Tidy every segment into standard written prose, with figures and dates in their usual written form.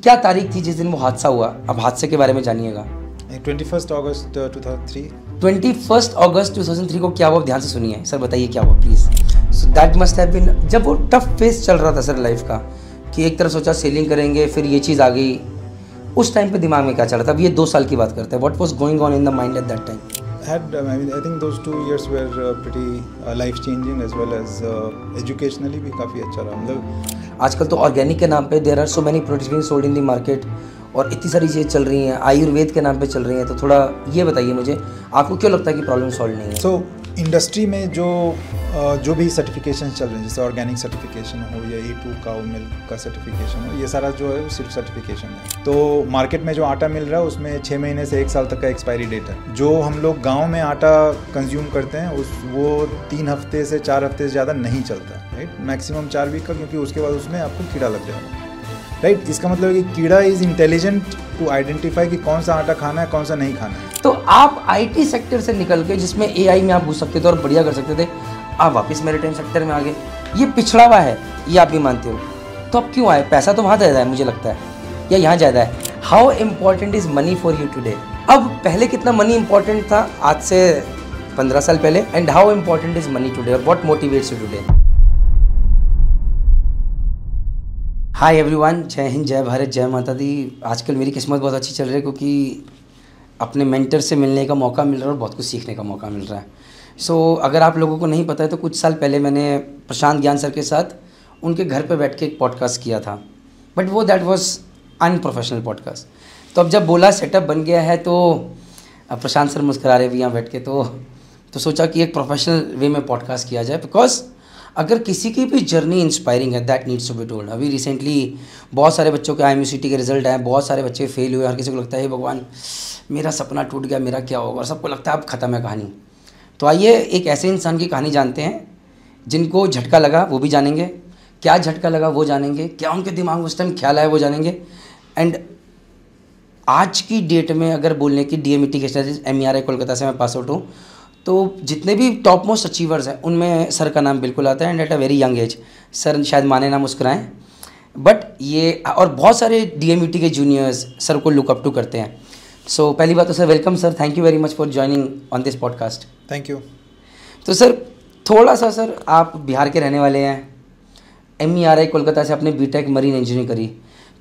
क्या तारीख थी जिस दिन वो हादसा हुआ? अब हादसे के बारे में जानिएगा। 21 अगस्त 2003। 21 अगस्त 2003 को क्या हुआ? ध्यान से सुनिए सर, बताइए क्या हुआ please. So that must have been, जब वो टफ फेस चल रहा था सर लाइफ का, कि एक तरफ सोचा सेलिंग करेंगे, फिर ये चीज़ आ गई, उस टाइम पे दिमाग में क्या चल रहा था? अब ये 2 साल की बात करते हैं। What was going on in the mind at that time? I think those 2 years were pretty life changing as well as educationally भी काफ़ी अच्छा रहा। मतलब आजकल तो ऑर्गेनिक के नाम पे there are so many products being sold in the market, और इतनी सारी चीज़ें चल रही हैं, आयुर्वेद के नाम पे चल रही हैं। तो थोड़ा ये बताइए मुझे, आपको क्यों लगता है कि प्रॉब्लम सॉल्व नहीं है? सो इंडस्ट्री में जो भी सर्टिफिकेशन चल रहे हैं, जैसे ऑर्गेनिक सर्टिफिकेशन हो या E2 काउ मिल्क का सर्टिफिकेशन हो, ये सारा जो है वो सिर्फ सर्टिफिकेशन है। तो मार्केट में जो आटा मिल रहा है उसमें 6 महीने से 1 साल तक का एक्सपायरी डेट है। जो हम लोग गांव में आटा कंज्यूम करते हैं वो 3 हफ्ते से 4 हफ्ते से ज़्यादा नहीं चलता, राइट? मैक्सिमम 4 वीक का, क्योंकि उसके बाद उसमें आपको कीड़ा लग जाएगा, राइट? इसका मतलब है कि कीड़ा इज़ इंटेलिजेंट टू आइडेंटिफाई कि कौन सा आटा खाना है, कौन सा नहीं खाना है। तो आप IT सेक्टर से निकल के, जिसमें AI में आप घुस सकते थे और बढ़िया कर सकते थे, आप वापस मैरिटाइम सेक्टर में आ गए। ये पिछड़ा हुआ है, ये आप भी मानते हो। तो अब क्यों आए? पैसा तो वहाँ ज़्यादा है मुझे लगता है, या यहाँ ज़्यादा है? How important is money for you today? अब पहले कितना मनी इंपॉर्टेंट था आज से 15 साल पहले, and how important is money today, और what motivates you today? Hi everyone, जय हिंद, जय भारत, जय माता दी। आजकल मेरी किस्मत बहुत अच्छी चल रही है, क्योंकि अपने मेंटर से मिलने का मौका मिल रहा है और बहुत कुछ सीखने का मौका मिल रहा है। सो अगर आप लोगों को नहीं पता है तो कुछ साल पहले मैंने प्रशांत ज्ञान सर के साथ उनके घर पे बैठ के एक पॉडकास्ट किया था, बट वो दैट वाज अनप्रोफेशनल पॉडकास्ट। तो अब जब बोला सेटअप बन गया है, तो प्रशांत सर मुस्कुरा रहे भी यहाँ बैठ के, तो सोचा कि एक प्रोफेशनल वे में पॉडकास्ट किया जाए, बिकॉज अगर किसी की भी जर्नी इंस्पायरिंग है, that needs to be told. अभी रिसेंटली बहुत सारे बच्चों के IMUCT के रिजल्ट आए, बहुत सारे बच्चे फेल हुए, हर किसी को लगता है हे भगवान मेरा सपना टूट गया, मेरा क्या होगा, और सबको लगता है अब ख़त्म है कहानी। तो आइए एक ऐसे इंसान की कहानी जानते हैं जिनको झटका लगा, वो भी जानेंगे। क्या झटका लगा वो जानेंगे, क्या उनके दिमाग में उस टाइम ख्याल आया वो जानेंगे। एंड आज की डेट में अगर बोलने की DMET के स्टडीज MERI कोलकाता से मैं पास आउट हूँ, तो जितने भी टॉप मोस्ट अचीवर्स हैं उनमें सर का नाम बिल्कुल आता है, and at a very young age. Sir शायद माने ना मुस्कुराएं, बट ये और बहुत सारे DMET के जूनियर्स सर को लुक अप टू करते हैं। सो पहली बात तो sir welcome sir, thank you very much for joining on this podcast. Thank you. तो सर थोड़ा सा, सर आप बिहार के रहने वाले हैं, MERI कोलकाता से आपने BTech मरीन इंजीनियरिंग करी,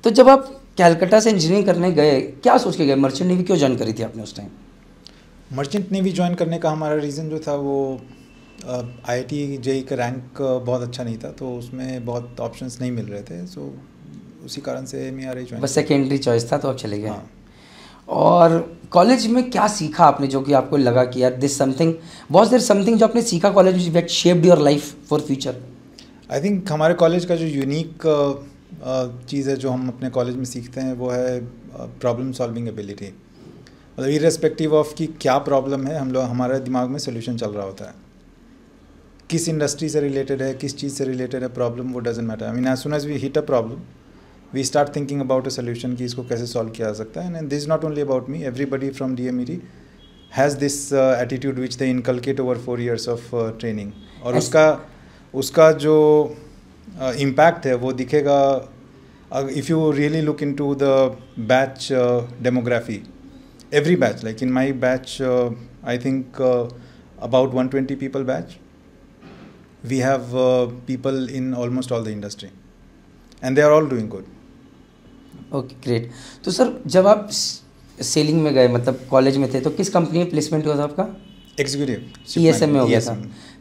तो जब आप कैलकाटा से इंजीनियरिंग करने गए, क्या सोच के गए? मर्चेंट नेवी क्यों ज्वाइन करी थी आपने उस टाइम? मर्चेंट नेवी ज्वाइन करने का हमारा रीज़न जो था वो IIT JEE का रैंक बहुत अच्छा नहीं था, तो उसमें बहुत ऑप्शंस नहीं मिल रहे थे। सो उसी कारण से MERI ज्वाइन, बस सेकेंडरी चॉइस था तो आप चले गए। हाँ। और कॉलेज में क्या सीखा आपने जो कि आपको लगा कि यार this something, was there something जो आपने सीखा कॉलेज में that shaped your life for future? I think हमारे कॉलेज का जो यूनिक चीज़ है जो हम अपने कॉलेज में सीखते हैं वो है प्रॉब्लम सॉल्विंग एबिलिटी। मतलब इररेस्पेक्टिव ऑफ कि क्या प्रॉब्लम है, हमारे दिमाग में सोल्यूशन चल रहा होता है। किस इंडस्ट्री से रिलेटेड है, किस चीज़ से रिलेटेड है प्रॉब्लम, वो doesn't matter. I mean as soon as we hit a problem we start thinking about a solution कि इसको कैसे सॉल्व किया जा सकता है। And this is not only about me, everybody from DMET has this attitude which they inculcate over 4 years of training. और उसका जो इम्पैक्ट है वो दिखेगा if you really look into the batch demography. Every batch, like in my batch, I think about 120 people batch. We have people in almost all the industry, and they are all doing good. Okay, great. तो sir जब आप selling में गए, मतलब college में थे, तो किस कंपनी में प्लेसमेंट हुआ था आपका? एग्जीक्यूटिव ESM में हो गया था।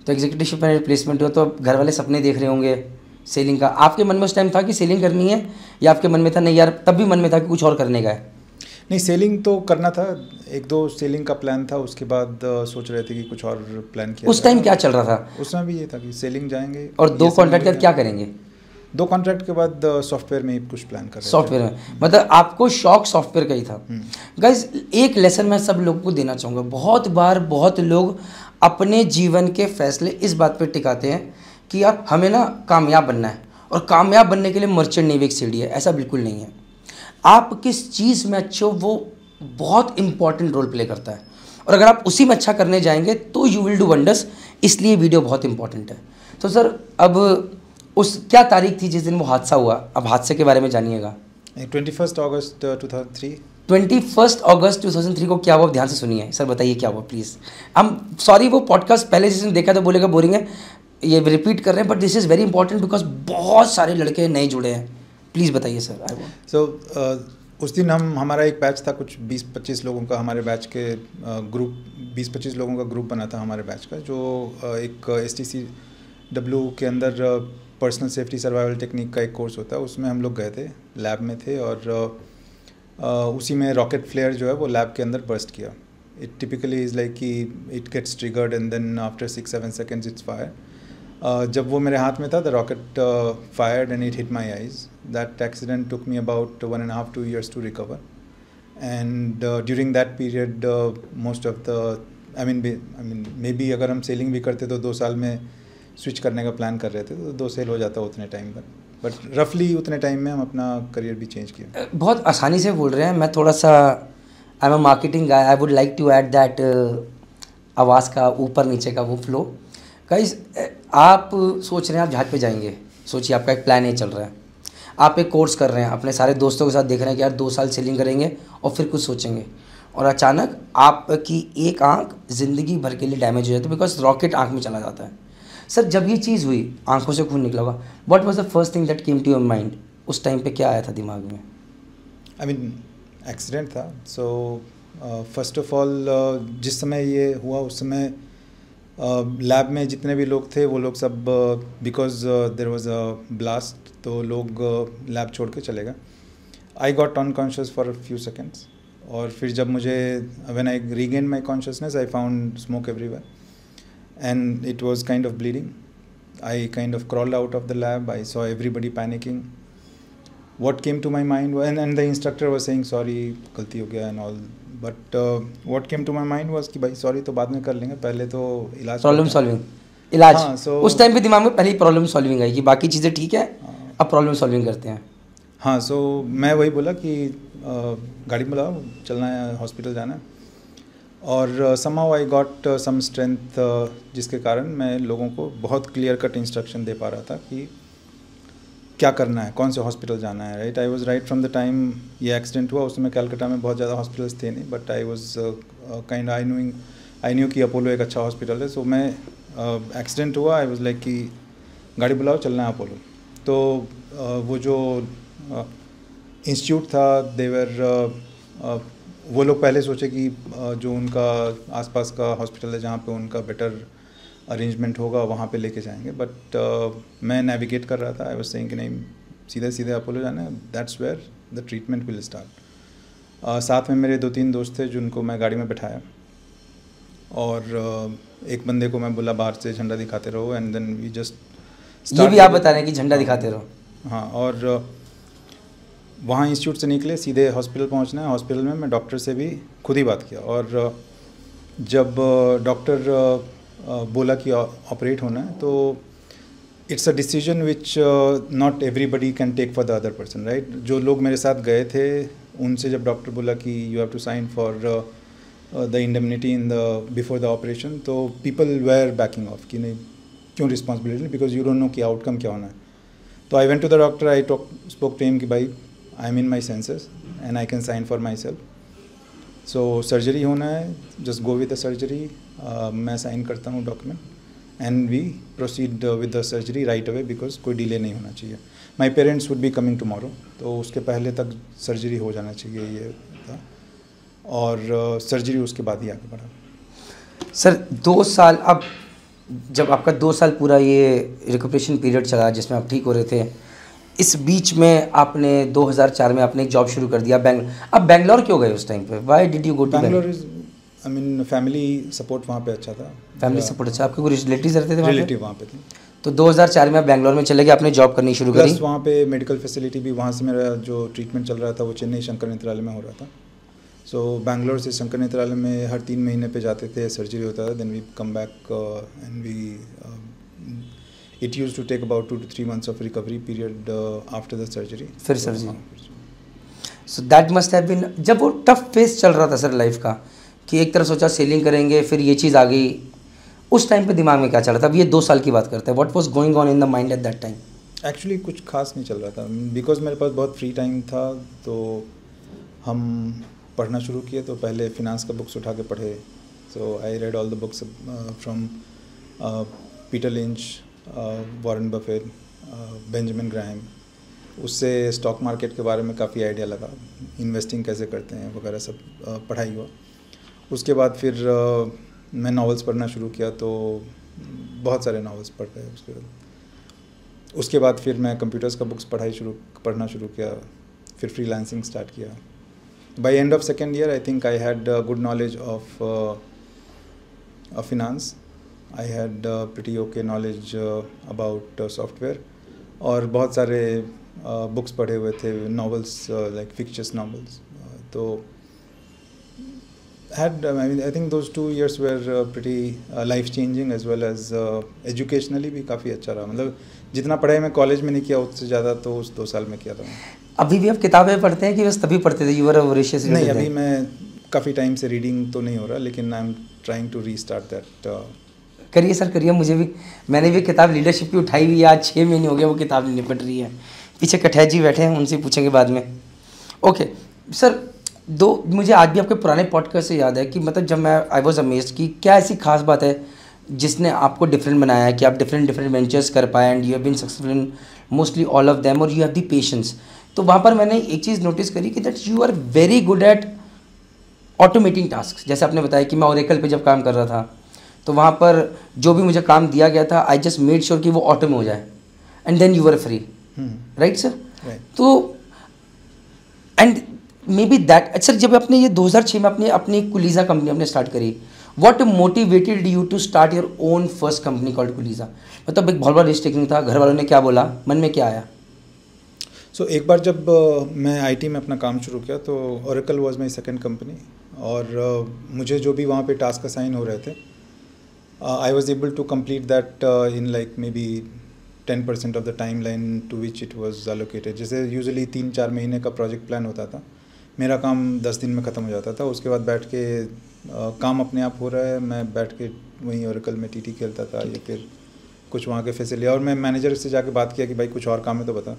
तो एग्जीक्यूटिव शिप में प्लेसमेंट हुआ, तो अब घर वाले सपने देख रहे होंगे सेलिंग का। आपके मन में उस टाइम था कि सेलिंग करनी है, या आपके मन में था नहीं यार, तब भी मन में था कि कुछ और करने का है? नहीं, सेलिंग तो करना था, 1-2 सेलिंग का प्लान था, उसके बाद सोच रहे थे कि कुछ और प्लान किया। उस टाइम क्या चल रहा था? उस समय भी ये था कि सेलिंग जाएंगे, और 2 कॉन्ट्रैक्ट के बाद क्या करेंगे? 2 कॉन्ट्रैक्ट के बाद सॉफ्टवेयर में ही कुछ प्लान कर रहे थे। सॉफ्टवेयर में, मतलब आपको शौक सॉफ्टवेयर का ही था। गाइज एक लेसन मैं सब लोगों को देना चाहूँगा, बहुत बार बहुत लोग अपने जीवन के फैसले इस बात पर टिकाते हैं कि यार हमें ना कामयाब बनना है, और कामयाब बनने के लिए मर्चेंट नेवी एक सीढ़ी है। ऐसा बिल्कुल नहीं है। आप किस चीज़ में अच्छे हो वो बहुत इंपॉर्टेंट रोल प्ले करता है, और अगर आप उसी में अच्छा करने जाएंगे तो यू विल डू वंडर्स। इसलिए वीडियो बहुत इंपॉर्टेंट है। तो सर अब उस क्या तारीख थी जिस दिन वो हादसा हुआ? अब हादसे के बारे में जानिएगा। 21 अगस्त 2003। 21 अगस्त 2003 को क्या हुआ, ध्यान से सुनिए सर, बताइए क्या हुआ प्लीज़। हम सॉरी वो पॉडकास्ट पहले जिसने देखा तो बोलेगा बोरिंग है, ये रिपीट कर रहे हैं, but this is very important because बहुत सारे लड़के नए जुड़े हैं। प्लीज़ बताइए सर। आई वांट सो उस दिन हमारा एक बैच था, कुछ 20-25 लोगों का, हमारे बैच के ग्रुप 20-25 लोगों का ग्रुप बना था हमारे बैच का, जो एक STCW के अंदर पर्सनल सेफ्टी सर्वाइवल टेक्निक का एक कोर्स होता है, उसमें हम लोग गए थे, लैब में थे, और उसी में रॉकेट फ्लेयर जो है वो लैब के अंदर बर्स्ट किया। इट टिपिकली इज़ लाइक कि it gets triggered and then after 6-7 seconds it's fire. जब वो मेरे हाथ में था, the rocket fired and it hit my eyes. That accident took me about 1.5-2 years to recover, and during that period most of the I mean maybe अगर हम selling भी करते तो 2 साल में स्विच करने का प्लान कर रहे थे, तो 2 सेल हो जाता उतने टाइम पर, बट रफली उतने टाइम में हम अपना करियर भी चेंज किया। बहुत आसानी से बोल रहे हैं, मैं थोड़ा सा I am a marketing guy, I would like to add that आवाज़ का ऊपर नीचे का वो फ्लो। गाइस आप सोच रहे हैं आप जहाज पे जाएंगे, सोचिए आपका एक प्लान ए चल रहा है, आप एक कोर्स कर रहे हैं, अपने सारे दोस्तों के साथ देख रहे हैं कि यार 2 साल सेलिंग करेंगे और फिर कुछ सोचेंगे, और अचानक आपकी एक आंख ज़िंदगी भर के लिए डैमेज हो जाती है बिकॉज रॉकेट आंख में चला जाता है। सर जब ये चीज़ हुई, आंखों से खून निकला होगा, what was the first thing that came to your mind? उस टाइम पे क्या आया था दिमाग में? आई मीन एक्सीडेंट था, सो फर्स्ट ऑफ ऑल जिस समय ये हुआ उस समय लैब में जितने भी लोग थे वो लोग सब because there was a blast, तो लोग लैब छोड़ के चले गए। I got unconscious for a few seconds, और फिर जब मुझे when I regain my consciousness I found smoke everywhere and it was kind of bleeding. I kind of crawled out of the lab. I saw everybody panicking. What came to my mind was, and the instructor was saying sorry, गलती हो गया and all. But what came to my mind was कि भाई sorry तो बाद में कर लेंगे, पहले तो इलाज प्रॉब्लम सॉल्विंग इलाज। हाँ, उस टाइम पे दिमाग में पहले ही प्रॉब्लम सॉल्विंग आएगी, बाकी चीज़ें ठीक है, अब प्रॉब्लम सॉल्विंग करते हैं। हाँ, सो मैं वही बोला कि गाड़ी बुलाओ, चलना है, हॉस्पिटल जाना है, और somehow I got some strength जिसके कारण मैं लोगों को बहुत क्लियर कट इंस्ट्रक्शन दे पा रहा था कि क्या करना है, कौन से हॉस्पिटल जाना है, right. I was right from the time ये एक्सीडेंट हुआ, उसमें कलकत्ता में बहुत ज़्यादा हॉस्पिटल्स थे नहीं, but I was kind I knew कि अपोलो एक अच्छा हॉस्पिटल है। सो मैं एक्सीडेंट हुआ, आई वाज लाइक कि गाड़ी बुलाओ, चलना है अपोलो। तो वो जो इंस्टीट्यूट था, देवर वो लोग पहले सोचे कि जो उनका आसपास का हॉस्पिटल है जहाँ पे उनका बेटर अरेंजमेंट होगा वहाँ पे लेके जाएंगे, बट मैं नेविगेट कर रहा था। आई वाज सेइंग कि नहीं, सीधे सीधे अपोलो जाना है, that's where the treatment will start. साथ में मेरे 2-3 दोस्त थे जिनको मैं गाड़ी में बैठाया, और एक बंदे को मैं बोला बाहर से झंडा दिखाते रहो, एंड देन वी जस्ट ये भी आप बता रहे हैं कि झंडा दिखाते रहो? हाँ, और वहाँ इंस्टीट्यूट से निकले, सीधे हॉस्पिटल पहुँचना है। हॉस्पिटल में मैं डॉक्टर से भी खुद ही बात किया, और जब डॉक्टर बोला कि ऑपरेट होना है, तो it's a decision which not everybody can take for the other person, right. जो लोग मेरे साथ गए थे उनसे जब डॉक्टर बोला कि you have to sign for the indemnity in the before the operation, तो पीपल वेयर बैकिंग ऑफ कि नहीं, क्यों responsibility, because you don't know कि आउटकम क्या होना है। तो I went to the doctor, I spoke to him कि भाई I am in my senses and I can sign for myself, so surgery होना है, just go with the surgery, मैं साइन करता हूँ document, and we proceed with the surgery right away, because कोई delay नहीं होना चाहिए। My parents would be coming tomorrow, तो उसके पहले तक सर्जरी हो जाना चाहिए, ये था, और सर्जरी उसके बाद ही आगे बढ़ा। सर 2 साल, अब जब आपका 2 साल पूरा ये रिकवरेशन पीरियड चला जिसमें आप ठीक हो रहे थे, इस बीच में आपने 2004 में आपने एक जॉब शुरू कर दिया बैंगलोर। अब बैंगलोर क्यों गए उस टाइम पे? Why did you go to Bangalore? I mean family support वहाँ पे अच्छा था, फैमिली सपोर्ट अच्छा। आपके कोई रिलेटिव्स रहते थे? रिलेटिव वहाँ पे थे। तो 2004 में आप बैंगलोर में चले गए, आपने जॉब करनी शुरू करी। प्लस वहाँ पे मेडिकल फैसिलिटी भी, वहाँ से मेरा जो ट्रीटमेंट चल रहा था वो चेन्नई शंकर नेत्रालय में हो रहा था। सो बैंगलोर से शंकर नेत्रालय में हर 3 महीने पे जाते थे, सर्जरी होता था, then we come back and we it use to take about 2 to 3 months off recovery period after the surgery. फिर surgery. So that must have been, जब वो टफ फेस चल रहा था सर लाइफ का, कि एक तरफ सोचा सेलिंग करेंगे, फिर ये चीज़ आ गई, उस टाइम पे दिमाग में क्या चल रहा था? अब ये 2 साल की बात करते हैं, what was going on in the mind at that time? Actually कुछ खास नहीं चल रहा था, बिकॉज मेरे पास बहुत फ्री टाइम था, तो हम पढ़ना शुरू किए। तो पहले फिनांस का बुक्स उठा के पढ़े। So I read all the books from Peter Lynch, Warren Buffett, Benjamin Graham. उससे स्टॉक मार्केट के बारे में काफ़ी आइडिया लगा, इन्वेस्टिंग कैसे करते हैं वगैरह सब पढ़ाई हुआ। उसके बाद फिर मैं नॉवेल्स पढ़ना शुरू किया, तो बहुत सारे नॉवेल्स पढ़ गए। उसके बाद फिर मैं कंप्यूटर्स का बुक्स पढ़ना शुरू किया, फिर फ्रीलांसिंग स्टार्ट किया। By end of second year I think I had good knowledge of finance, I had pretty okay knowledge about software, और बहुत सारे बुक्स पढ़े हुए थे, नॉवेल्स लाइक फिक्शियस नॉवेल्स। तो I think those 2 years were pretty life changing as well as educationally भी काफ़ी अच्छा रहा। मतलब जितना पढ़ाई मैं कॉलेज में नहीं किया उससे ज़्यादा तो उस 2 साल में किया था। अभी भी आप किताबें पढ़ते हैं कि बस तभी पढ़ते थे? Your voracious? नहीं, अभी मैं काफ़ी टाइम से रीडिंग तो नहीं हो रहा, लेकिन I am trying to restart that. करिए सर, करिए। मुझे भी, मैंने भी किताब लीडरशिप की उठाई हुई है, आज 6 महीने हो गए वो किताब नहीं निपट रही है। पीछे कठैत जी बैठे हैं, उनसे पूछेंगे बाद में। ओके सर, मुझे आज भी आपके पुराने पॉडकास्ट से याद है कि मतलब जब मैं आई वॉज अमेज्ड कि क्या ऐसी खास बात है जिसने आपको डिफरेंट बनाया है कि आप डिफरेंट वेंचर्स कर पाए, and you have been successful in mostly all of them, और यू हैव द पेशेंस। तो वहाँ पर मैंने एक चीज़ नोटिस करी कि that you are very good at automating task. जैसे आपने बताया कि मैं ओरेकल पे जब काम कर रहा था, तो वहाँ पर जो भी मुझे काम दिया गया था, आई जस्ट मेड श्योर कि वो ऑटो में हो जाए, and then you are free, right sir? तो and may be that sir, जब आपने ये 2006 में अपनी कुलीजा कंपनी आपने स्टार्ट करी, what motivated you to start your own first company called Kuliza? मतलब एक बहुत बड़ा रिस्क टेकिंग था, घर वालों ने क्या बोला, मन में क्या आया? सो एक बार जब मैं आईटी में अपना काम शुरू किया, तो Oracle was my second company, और मुझे जो भी वहाँ पे टास्क असाइन हो रहे थे, I was able to complete that in like maybe 10% of the timeline to which it was allocated. जैसे यूजुअली 3-4 महीने का प्रोजेक्ट प्लान होता था, मेरा काम 10 दिन में ख़त्म हो जाता था। उसके बाद बैठ के काम अपने आप हो रहा है, मैं बैठ के वहीं ओरेकल में टीटी खेलता था या फिर कुछ वहाँ के फैसिलिटी। और मैं मैनेजर से जाके बात किया कि भाई कुछ और काम है तो बता।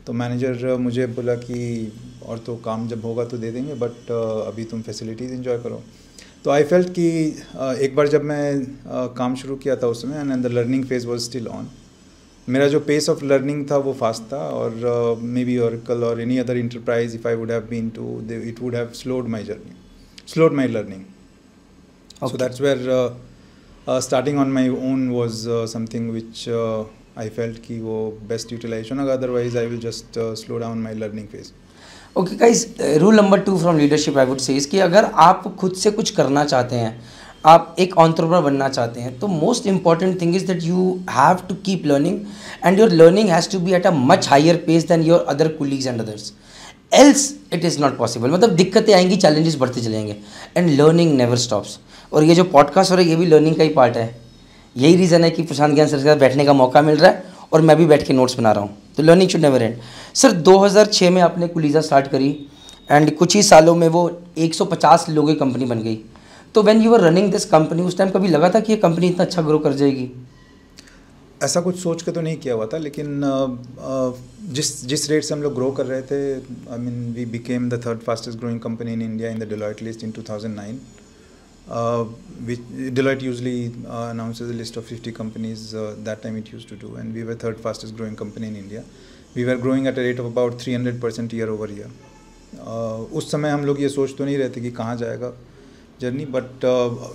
तो मैनेजर मुझे बोला कि और तो काम जब होगा तो दे देंगे, बट अभी तुम फैसिलिटीज़ एंजॉय करो। तो आई फेल्ट कि एक बार जब मैं काम शुरू किया था उस समय, and the learning phase was still on, मेरा जो पेस ऑफ लर्निंग था वो फास्ट था, और मे बी ओरेकल और any other enterprise if I would have been to, it would have slowed my learning. So that's where starting on my own was something which I felt कि वो best utilization होगा, otherwise I will just slow down my learning phase. Okay guys, rule number 2 from leadership I would say कि अगर आप खुद से कुछ करना चाहते हैं, आप एक एंटरप्रेन्योर बनना चाहते हैं, तो most important thing is that you have to keep learning, and your learning has to be at a much higher pace than your other colleagues and others, else it is not possible. मतलब दिक्कतें आएंगी, challenges बढ़ते चलेंगे, and learning never stops. और ये जो podcast हो रहा है ये भी लर्निंग का ही पार्ट है। यही रीज़न है कि प्रशांत ज्ञान सर के साथ बैठने का मौका मिल रहा है और मैं भी बैठ के नोट्स बना रहा हूँ। तो learning should never and. Sir 2006 में आपने कुलीजा स्टार्ट करी, एंड कुछ ही सालों में वो 150 लोगों की कंपनी बन गई। तो when you were running this company, उस टाइम कभी लगा था कि ये कंपनी इतना अच्छा ग्रो कर जाएगी? ऐसा कुछ सोच के तो नहीं किया हुआ था, लेकिन जिस रेट से हम लोग ग्रो कर रहे थे, I mean we became the 3rd fastest growing company in India in the Deloitte list in 2009. Deloitte usually announces a list of 50 companies. That time it used to do, and we were 3rd fastest growing company in India. We were growing at a rate of about 300% year over year. उस समय हम लोग ये सोच तो नहीं रहे थे कि कहाँ जाएगा journey, but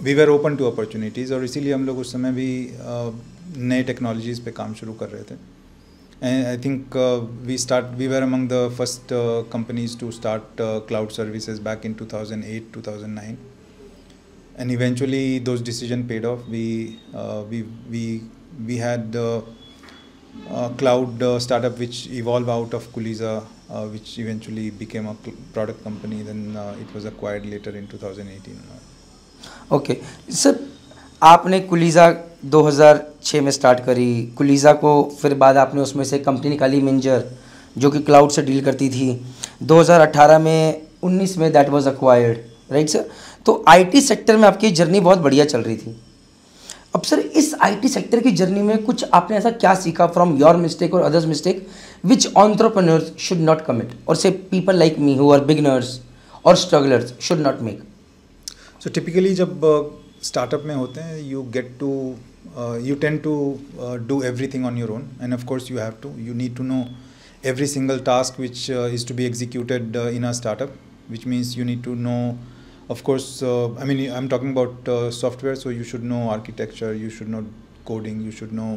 we were open to opportunities, और इसीलिए हम लोग उस समय भी नए टेक्नोलॉजीज़ पे काम शुरू कर रहे थे. And I think we were among the first companies to start cloud services back in 2008, 2009. And eventually those decisions paid off. We had a cloud startup which evolved out of Kuliza, which eventually became a product company. Then it was acquired later in 2018. Okay, sir, आपने कुलीजा 2006 में start करी. कुलीजा को फिर बाद आपने उसमें से company निकाली मिंजर, जो कि क्लाउड से डील करती थी. 2018 में 19 में that was acquired, right sir. तो आईटी सेक्टर में आपकी जर्नी बहुत बढ़िया चल रही थी. अब सर इस आईटी सेक्टर की जर्नी में कुछ आपने ऐसा क्या सीखा फ्रॉम योर मिस्टेक और others mistake which entrepreneurs should not commit और say people like me who are beginners और strugglers should not make? So typically जब स्टार्टअप में होते हैं you tend to do everything on your own, and of course you need to know every single task which is to be executed in a startup, which means you need to know, of course, I'm talking about software, so you should know architecture, you should know coding, you should know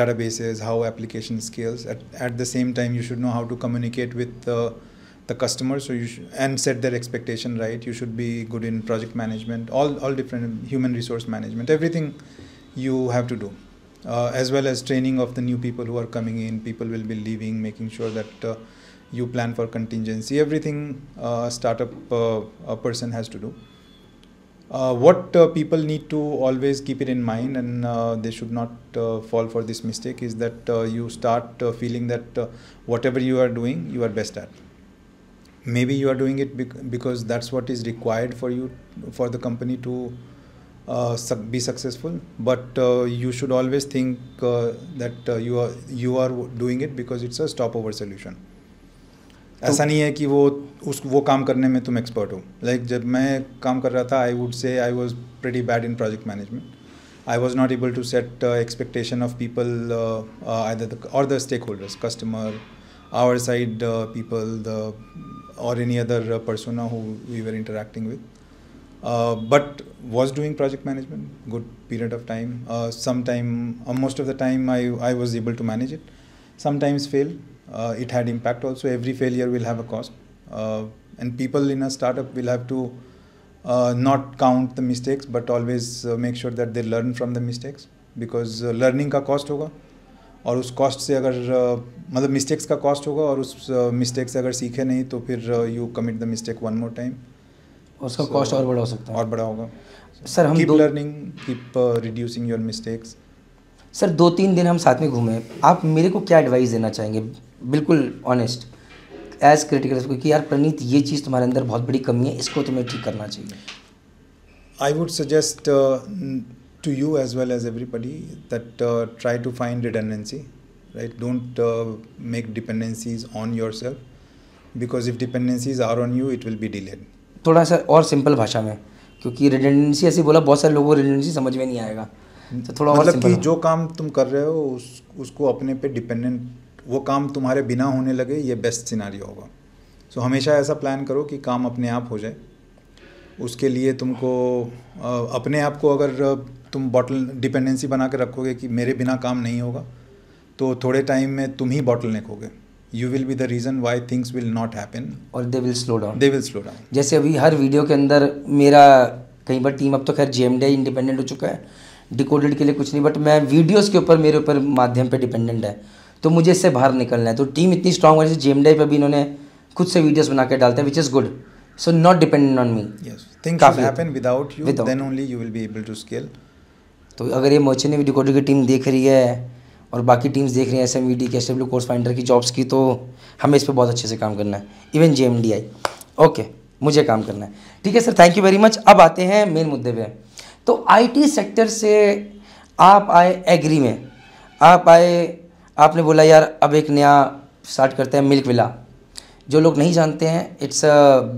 databases, how application scales. At the same time, you should know how to communicate with the customer, so and set their expectation right. You should be good in project management, all different human resource management, everything you have to do, as well as training of the new people who are coming in. People will be leaving, making sure that you plan for contingency, everything a startup person has to do. What people need to always keep it in mind, and they should not fall for this mistake, is that you start feeling that whatever you are doing, you are best at. Maybe you are doing it because that's what is required for you, for the company to be successful, but you should always think that you are doing it because it's a stopover solution. ऐसा नहीं है कि वो काम करने में तुम expert हो. लाइक जब मैं काम कर रहा था, I would say I was pretty bad in project management. I was not able to set expectation of people, either और the stake holders, customer, our side people, or any other persona who we were interacting with. But was doing project management good period of time. Most of the time I was able to manage it. Sometimes fail. It had impact also. Every failure will have a cost, and people in a startup will have to not count the mistakes, but always make sure that they learn from the mistakes, because learning का cost होगा, और उस cost से अगर मतलब mistakes का cost होगा, और उस मिस्टेक से अगर सीखे नहीं तो फिर you commit the mistake one more time, उसका कॉस्ट और बड़ा हो सकता है. और बड़ा होगा. सर हम keep learning, keep reducing your mistakes. Sir 2-3 दिन हम साथ में घूमे, आप मेरे को क्या एडवाइस देना चाहेंगे, बिल्कुल ऑनेस्ट एज क्रिटिकल, कि यार प्रणीत ये चीज़ तुम्हारे अंदर बहुत बड़ी कमी है, इसको तुम्हें ठीक करना चाहिए? I would suggest to you as well as everybody that try to find redundancy, right? Don't make dependencies on yourself, because if dependencies are on you, it will be delayed. थोड़ा सा और सिंपल भाषा में, क्योंकि redundancy ऐसे बोला बहुत सारे लोगों को redundancy समझ में नहीं आएगा, तो थोड़ा और मतलब कि जो काम तुम कर रहे हो उसको अपने पे डिपेंडेंट, वो काम तुम्हारे बिना होने लगे, ये बेस्ट सिनारियो होगा. सो हमेशा ऐसा प्लान करो कि काम अपने आप हो जाए. उसके लिए तुमको अपने आप को, अगर तुम बॉटल डिपेंडेंसी बना के रखोगे कि मेरे बिना काम नहीं होगा, तो थोड़े टाइम में तुम ही बॉटलनेक होगे. You will be the reason why things will not happen, और दे विल स्लो डाउन. जैसे अभी हर वीडियो के अंदर मेरा कई बार टीम, अब तो खैर JMDI इंडिपेंडेंट हो चुका है, डिकोडेड के लिए कुछ नहीं, बट मैं वीडियोज़ के ऊपर मेरे ऊपर माध्यम पर डिपेंडेंट है, तो मुझे इससे बाहर निकलना है. तो टीम इतनी स्ट्रांग है, जैसे JMDI पर भी इन्होंने खुद से वीडियोज़ बना के डालते हैं, which is good. So not dependent on me. Yes, things should happen without you. Then only you will be able to scale. तो अगर ये मर्चेंट नेवी डिकोडर की टीम देख रही है और बाकी टीम्स देख रही हैं SMVD की, SW कोर्स फाइंडर की जॉब्स की, तो हमें इस पर बहुत अच्छे से काम करना है. इवन JMDI, ओके, मुझे काम करना है. ठीक है sir, thank you very much. अब आते हैं मेन मुद्दे पे. तो IT सेक्टर से आप आए एग्री में, आप आए, आपने बोला यार अब एक नया स्टार्ट करते हैं, मिल्क विला. जो लोग नहीं जानते हैं, इट्स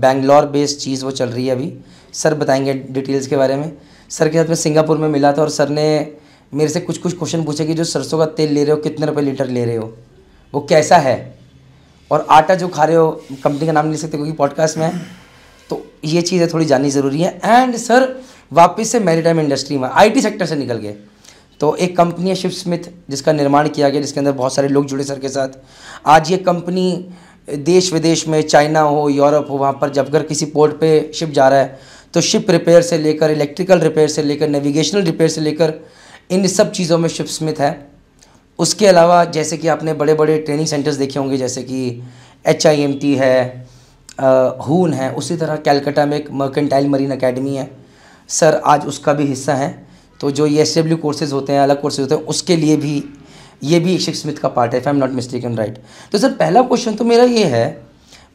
बैंगलोर बेस्ड चीज़ वो चल रही है अभी. सर बताएंगे डिटेल्स के बारे में. सर के साथ मैं सिंगापुर में मिला था, और सर ने मेरे से कुछ क्वेश्चन पूछे कि जो सरसों का तेल ले रहे हो कितने रुपए लीटर ले रहे हो, वो कैसा है, और आटा जो खा रहे हो, कंपनी का नाम नहीं ले सकते क्योंकि पॉडकास्ट में है, तो ये चीज़ें थोड़ी जाननी ज़रूरी है. एंड सर वापस से मैरीटाइम इंडस्ट्री में IT सेक्टर से निकल गए, तो एक कंपनी है शिपस्मिथ जिसका निर्माण किया गया, जिसके अंदर बहुत सारे लोग जुड़े सर के साथ. आज ये कंपनी देश विदेश में, चाइना हो, यूरोप हो, वहाँ पर जब अगर किसी पोर्ट पे शिप जा रहा है, तो शिप रिपेयर से लेकर इलेक्ट्रिकल रिपेयर से लेकर नेविगेशनल रिपेयर से लेकर इन सब चीज़ों में शिपस्मिथ है. उसके अलावा जैसे कि आपने बड़े बड़े ट्रेनिंग सेंटर्स देखे होंगे, जैसे कि HIMT है, हून है, उसी तरह कैलकाटा में एक मर्केंटाइल मरीन अकेडमी है. सर आज उसका भी हिस्सा है. तो जो ये SW कोर्सेज़ होते हैं, अलग कोर्सेज होते हैं, उसके लिए भी ये भी शिपस्मिथ का पार्ट है, if I am not mistaken, right. तो सर पहला क्वेश्चन तो मेरा ये है,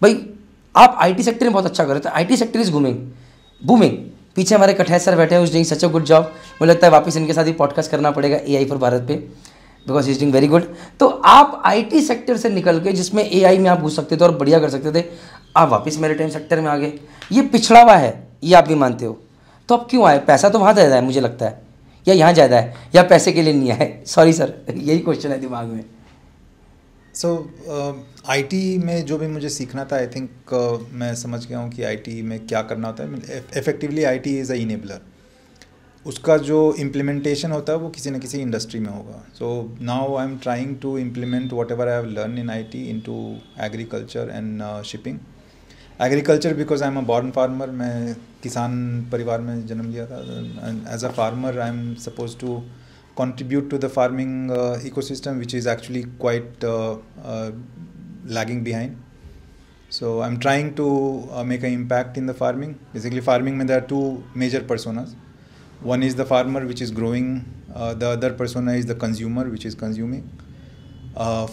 भाई आप IT सेक्टर में बहुत अच्छा कर रहे थे, IT सेक्टर इज़ बूमिंग, पीछे हमारे कठैत सर बैठे हैं, उस doing such a good job. मुझे लगता है वापस इनके साथ ही पॉडकास्ट करना पड़ेगा AI फॉर भारत पे, because is doing very good. तो आप IT सेक्टर से निकल के, जिसमें AI में आप घुस सकते थे और बढ़िया कर सकते थे, आप वापस मैरिटाइम सेक्टर में आ गए। ये पिछड़ा हुआ है, ये आप भी मानते हो, तो अब क्यों आए? पैसा तो वहाँ ज़्यादा है मुझे लगता है, या यहाँ ज़्यादा है, या पैसे के लिए नहीं आए? सॉरी सर, यही क्वेश्चन है दिमाग में। सो IT में जो भी मुझे सीखना था, आई थिंक मैं समझ गया हूँ कि IT में क्या करना होता है। Effectively IT is a enabler. उसका जो इम्प्लीमेंटेशन होता है वो किसी न किसी इंडस्ट्री में होगा। So now I am trying to implement whatever I have learn in IT into agriculture and shipping. Agriculture because I am a born farmer, मैं किसान परिवार में जन्म लिया था। As a farmer I am suppose to contribute to the farming ecosystem, which is actually quite lagging behind. So I'm trying to make an impact in the farming. Basically farming mein there are two major personas. One is the farmer, which is growing. The other persona is the consumer, which is consuming.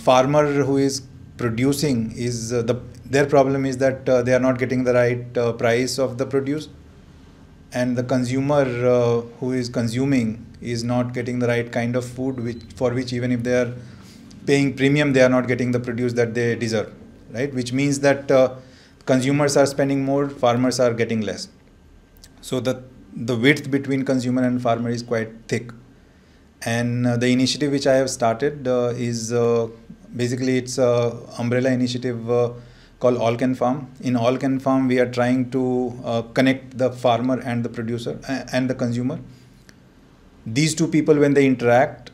Farmer who is producing is their problem is that they are not getting the right price of the produce, and the consumer who is consuming is not getting the right kind of food, for which even if they are paying premium, they are not getting the produce that they deserve, right? Which means that consumers are spending more, farmers are getting less. So the width between consumer and farmer is quite thick. And the initiative which I have started is basically it's a umbrella initiative called All Can Farm. In All Can Farm, we are trying to connect the farmer and the producer and the consumer. These two people, when they interact,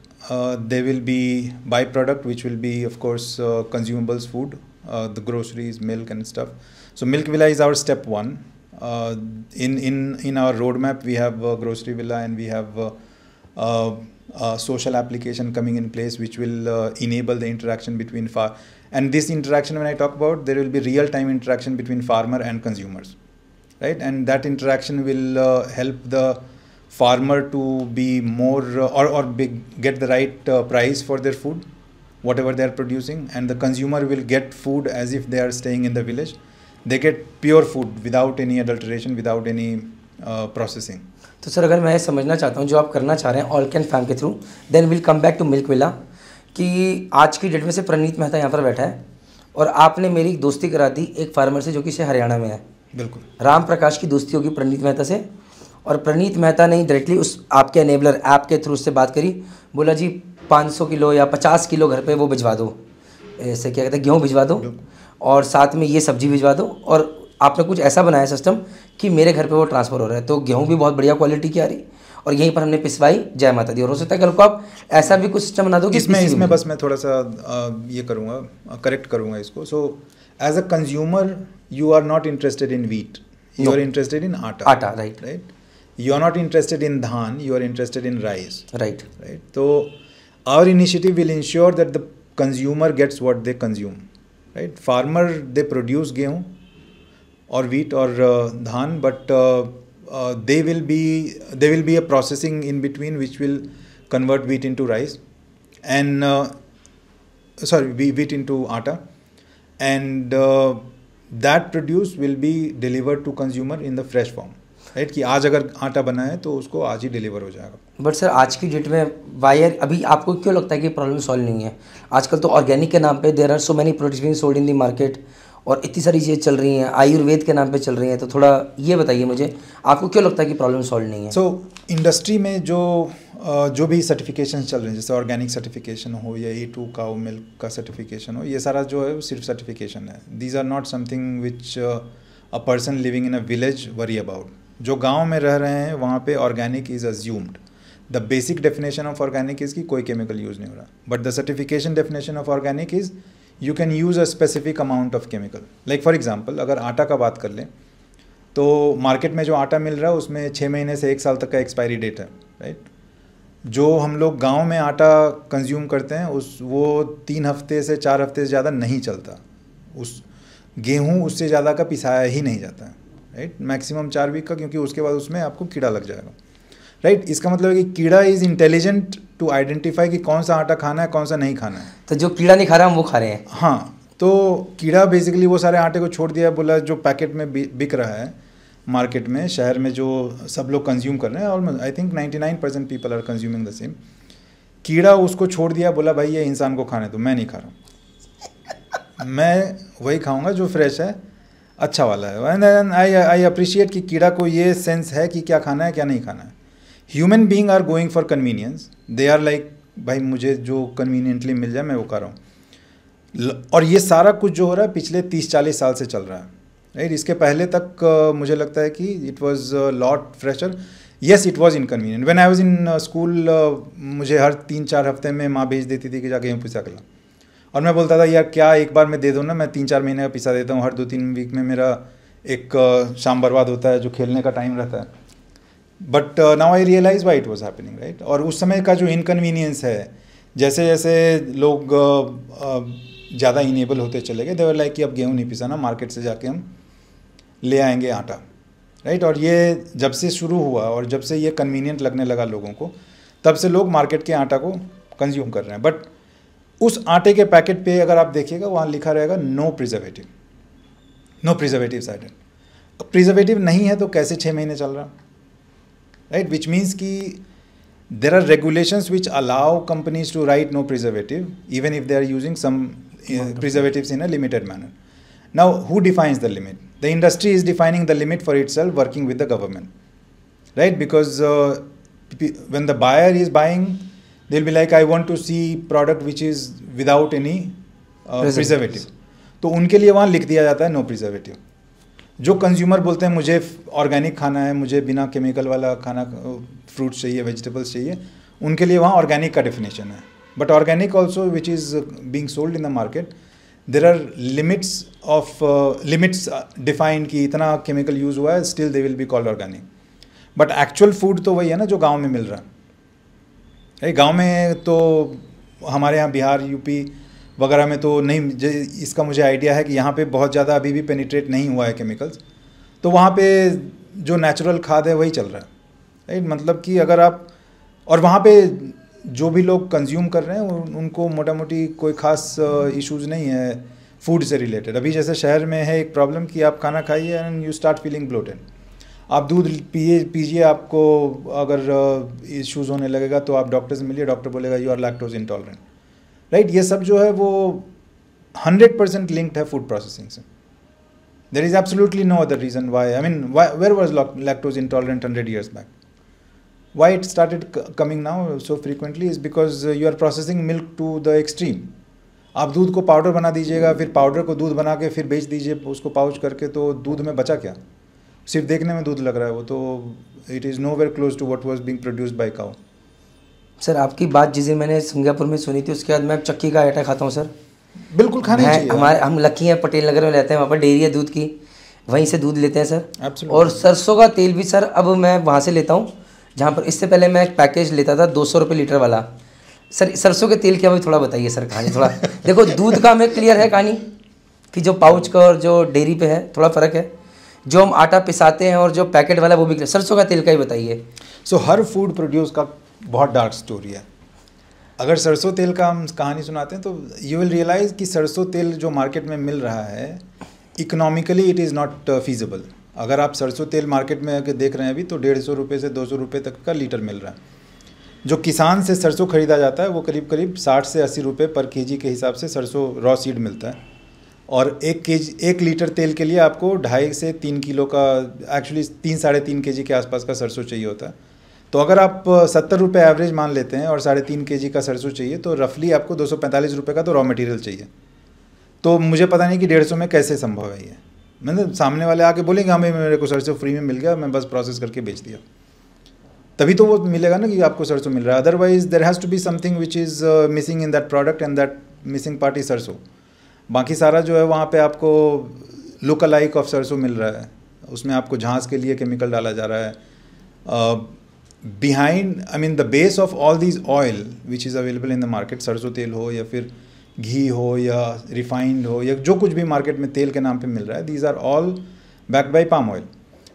there will be byproduct, which will be, of course, consumables, food, the groceries, milk and stuff. So Milk Villa is our step one. In our roadmap, we have Grocery Villa, and we have a social application coming in place, which will enable the interaction between and this interaction, when I talk about, there will be real-time interaction between farmer and consumers, right? And that interaction will help the farmer to be more get the right price for their food, whatever they are producing, and the consumer will get food as if they are staying in the village. They get pure food without any adulteration, without any processing. तो sir, अगर मैं समझना चाहता हूँ जो आप करना चाह रहे हैं ऑल कैन फार्म के through, then will come back to Milk Villa, कि आज की डेट में से प्रणीत मेहता यहाँ पर बैठा है और आपने मेरी दोस्ती करा दी एक फार्मर से जो कि हरियाणा में है। बिल्कुल। राम प्रकाश की दोस्ती होगी प्रणीत मेहता से, और प्रणीत मेहता ने डायरेक्टली उस आपके एनेबलर ऐप के थ्रू उससे बात करी, बोला जी 500 किलो या 50 किलो घर पे वो भिजवा दो, ऐसे क्या कहते हैं, गेहूँ भिजवा दो और साथ में ये सब्जी भिजवा दो, और आपने कुछ ऐसा बनाया सिस्टम कि मेरे घर पे वो ट्रांसफ़र हो रहा है। तो गेहूँ भी बहुत बढ़िया क्वालिटी की आ रही और यहीं पर हमने पिसवाई, जय माता दी। और हो सकता है कल को आप ऐसा भी कुछ सिस्टम बना दो कि इसमें बस मैं थोड़ा सा ये करूँगा, करेक्ट करूँगा इसको। So as a consumer you are not interested in wheat, you are interested in atta, right? You are not interested in dhan, you are interested in rice. Right. So our initiative will ensure that the consumer gets what they consume. Right. Farmer, they produce gehu or wheat or dhan, but there will be a processing in between which will convert wheat into rice and wheat into atta, and that produce will be delivered to consumer in the fresh form. Right, कि आज अगर आटा बना है तो उसको आज ही deliver हो जाएगा। बट सर, आज की डेट में वायर, अभी आपको क्यों लगता है कि प्रॉब्लम सॉल्व नहीं है? आजकल तो ऑर्गेनिक के नाम पे there are so many products being sold in the market, और इतनी सारी चीज़ें चल रही हैं, आयुर्वेद के नाम पे चल रही हैं। तो थोड़ा ये बताइए मुझे, आपको क्यों लगता है कि प्रॉब्लम सॉल्व नहीं है? सो इंडस्ट्री में जो भी सर्टिफिकेशन चल रहे हैं, जैसे ऑर्गेनिक सर्टिफिकेशन हो या A2 काऊ मिल्क का सर्टिफिकेशन हो, ये सारा जो है वो सिर्फ सर्टिफिकेशन है। These are not something which a person living in a village worry about. जो गांव में रह रहे हैं वहाँ पे organic is assumed. The basic definition of organic is कि कोई केमिकल यूज़ नहीं हो रहा, but the certification definition of organic is you can use a specific amount of chemical. Like for example, अगर आटा का बात कर लें तो मार्केट में जो आटा मिल रहा है उसमें 6 महीने से 1 साल तक का एक्सपायरी डेट है, राइट? जो हम लोग गाँव में आटा कंज्यूम करते हैं वो 3 हफ्ते से 4 हफ्ते से ज़्यादा नहीं चलता। उस गेहूँ उससे ज़्यादा का पिसाया ही नहीं जाता है, राइट? मैक्सिमम 4 वीक का, क्योंकि उसके बाद उसमें आपको कीड़ा लग जाएगा, राइट? इसका मतलब है कि कीड़ा इज़ इंटेलिजेंट टू आइडेंटिफाई कि कौन सा आटा खाना है, कौन सा नहीं खाना है। तो जो कीड़ा नहीं खा रहा हम वो खा रहे हैं। हाँ, तो कीड़ा बेसिकली वो सारे आटे को छोड़ दिया, बोला जो पैकेट में बिक रहा है मार्केट में, शहर में जो सब लोग कंज्यूम कर रहे हैं, और I think 99% people are consuming the same. कीड़ा उसको छोड़ दिया, बोला भाई ये इंसान को खाने दो, मैं नहीं खा रहा हूँ, मैं वही खाऊंगा जो फ्रेश है, अच्छा वाला है। एंड आई अप्रिशिएट कि कीड़ा को ये सेंस है कि क्या खाना है क्या नहीं खाना है। Human being are going for convenience, they are like भाई मुझे जो कन्वीनियंटली मिल जाए मैं वो खा रहा हूँ। और ये सारा कुछ जो हो रहा है पिछले 30-40 साल से चल रहा है, राइट। इसके पहले तक मुझे लगता है कि it was lot fresher. Yes it was inconvenient. When I was in school मुझे हर 3-4 हफ्ते में माँ भेज देती थी कि जाके गेहूँ पिसा के ला, और मैं बोलता था यार क्या एक बार में दे दो ना, मैं 3-4 महीने का पिसा देता हूँ, हर 2-3 वीक में मेरा एक शाम बर्बाद होता है जो खेलने का टाइम रहता है। But now I realize why it was happening, right. और उस समय का जो इनकन्वीनियंस है, जैसे जैसे लोग ज़्यादा इनेबल होते चले गए, देवर लाइक कि अब गेहूँ नहीं पिसाना, मार्केट से जाके हम ले आएंगे आटा, राइट। और ये जब से शुरू हुआ और जब से ये कन्वीनियंट लगने लगा लोगों को, तब से लोग मार्केट के आटा को कंज्यूम कर रहे हैं। बट उस आटे के पैकेट पे अगर आप देखिएगा वहाँ लिखा रहेगा no preservative, no preservative added. Preservative नहीं है तो कैसे 6 महीने चल रहा, राइट। विच मीन्स कि there are regulations which allow companies to write no preservative even if they are using some preservatives in a limited manner. Now, who defines the limit? The industry is defining the limit for itself, working with the government, right? Because when the buyer is buying, they'll be like, I want to see product which is without any preservative. तो उनके लिए वहाँ लिख दिया जाता है no preservative. जो consumer बोलते हैं मुझे ऑर्गेनिक खाना है, मुझे बिना केमिकल वाला खाना, फ्रूट्स चाहिए, वेजिटेबल्स चाहिए, उनके लिए वहाँ ऑर्गेनिक का डेफिनेशन है. But organic also which is being sold in the market, there are limits defined कि इतना केमिकल यूज़ हुआ है, still they will be called organic. But actual food तो वही है ना जो गांव में मिल रहा है. गांव में तो हमारे यहाँ बिहार, यूपी वगैरह में तो नहीं, इसका मुझे आइडिया है कि यहाँ पे बहुत ज़्यादा अभी भी पेनिट्रेट नहीं हुआ है केमिकल्स, तो वहाँ पे जो नेचुरल खाद है वही चल रहा है, राइट. मतलब कि अगर आप, और वहाँ पे जो भी लोग कंज्यूम कर रहे हैं उनको मोटा मोटी कोई खास इश्यूज़ नहीं है फूड से रिलेटेड. अभी जैसे शहर में है एक प्रॉब्लम कि आप खाना खाइए and you start feeling bloated. आप दूध पीजिए, आपको अगर इश्यूज़ होने लगेगा तो आप डॉक्टर से मिलिए, डॉक्टर बोलेगा you are lactose intolerant, right. ये सब जो है वो 100% लिंक्ड है फूड प्रोसेसिंग से. There is absolutely no other reason why, I mean where was lactose intolerant 100 years back. Why it started coming now so frequently is because you are processing milk to the extreme. आप दूध को powder बना दीजिएगा, फिर powder को दूध बना के फिर बेच दीजिए उसको पाउच करके, तो दूध में बचा क्या? सिर्फ देखने में दूध लग रहा है वो, तो it is nowhere close to what was being produced by cow. Sir आपकी बात जिस दिन मैंने सिंगापुर में सुनी थी उसके बाद मैं चक्की का आटा खाता हूँ सर. बिल्कुल खाना चाहिए. हम लकी हैं, पटेल नगर में रहते हैं, वहाँ पर डेयरी है दूध की, वहीं से दूध लेते हैं सर. Absolutely. और सरसों का तेल भी सर अब मैं वहाँ से लेता हूँ जहाँ पर इससे पहले मैं एक पैकेज लेता था 200 रुपये लीटर वाला. सर सरसों के तेल क्या, मुझे थोड़ा बताइए सर कहानी थोड़ा. देखो दूध का हमें क्लियर है कहानी कि जो पाउच का और जो डेयरी पे है थोड़ा फ़र्क है, जो हम आटा पिसाते हैं और जो पैकेट वाला वो भी. सरसों का तेल का ही बताइए. सो हर फूड प्रोड्यूस का बहुत डार्क स्टोरी है. अगर सरसों तेल का हम कहानी सुनाते हैं तो यू विल रियलाइज़ कि सरसों तेल जो मार्केट में मिल रहा है economically it is not feasible. अगर आप सरसों तेल मार्केट में आके देख रहे हैं अभी तो 150 रुपये से 200 रुपये तक का लीटर मिल रहा है. जो किसान से सरसों खरीदा जाता है वो करीब करीब 60 से 80 रुपये पर केजी के हिसाब से सरसों रॉ सीड मिलता है. और 1 लीटर तेल के लिए आपको 2.5 से 3 किलो का, एक्चुअली 3-3.5 केजी के आसपास का सरसों चाहिए होता है. तो अगर आप 70 रुपये एवरेज मान लेते हैं और 3.5 केजी का सरसों चाहिए तो रफली आपको 245 रुपये का तो रॉ मटेरियल चाहिए. तो मुझे पता नहीं कि 150 में कैसे संभव है ये. मतलब सामने वाले आके बोलेंगे हमें, मेरे को सरसों फ्री में मिल गया, मैं बस प्रोसेस करके बेच दिया, तभी तो वो मिलेगा ना कि आपको सरसों मिल रहा है. Otherwise there has to be something which is missing in that product and that missing part is sarson. बाकी सारा जो है वहाँ पे आपको लुक अलाइक ऑफ सरसों मिल रहा है, उसमें आपको झांस के लिए केमिकल डाला जा रहा है. Behind, I mean the base of all these oil which is available in the market, सरसों तेल हो या फिर घी हो या रिफाइंड हो या जो कुछ भी मार्केट में तेल के नाम पे मिल रहा है, these are all backed by palm oil.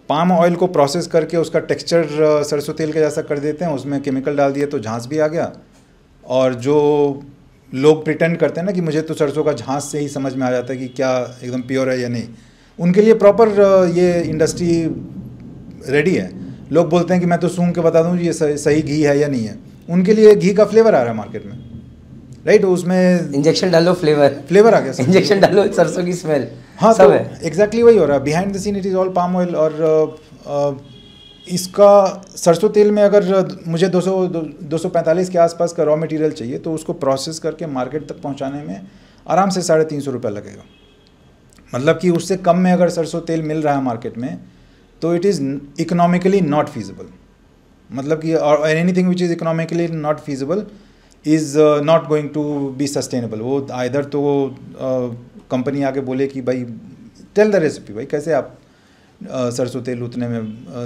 Palm oil को प्रोसेस करके उसका टेक्सचर सरसों तेल के जैसा कर देते हैं, उसमें केमिकल डाल दिए तो झांस भी आ गया. और जो लोग प्रिटेंड करते हैं ना कि मुझे तो सरसों का झांस से ही समझ में आ जाता है कि क्या एकदम प्योर है या नहीं, उनके लिए प्रॉपर ये इंडस्ट्री रेडी है। लोग बोलते हैं कि मैं तो सूंघ के बता दूं ये सही घी है या नहीं है, उनके लिए घी का फ्लेवर आ रहा है मार्केट में, राइट? उसमें इंजेक्शन डालो, फ्लेवर आ गया, इंजेक्शन डालो, सरसों की स्मेल, हाँ सब तो है। एग्जैक्टली वही हो रहा है। Behind the seen it is all palm oil. और इसका सरसों तेल में अगर मुझे 245 के आसपास का रॉ मटेरियल चाहिए तो उसको प्रोसेस करके मार्केट तक पहुंचाने में आराम से 350 रुपये लगेगा। मतलब कि उससे कम में अगर सरसों तेल मिल रहा है मार्केट में तो it is economically not feasible. मतलब कि और anything which is economically not feasible is not going to be sustainable. वो आइदर तो कंपनी आगे बोले कि भाई टेल द रेसिपी, भाई कैसे आप सरसों तेल उतने में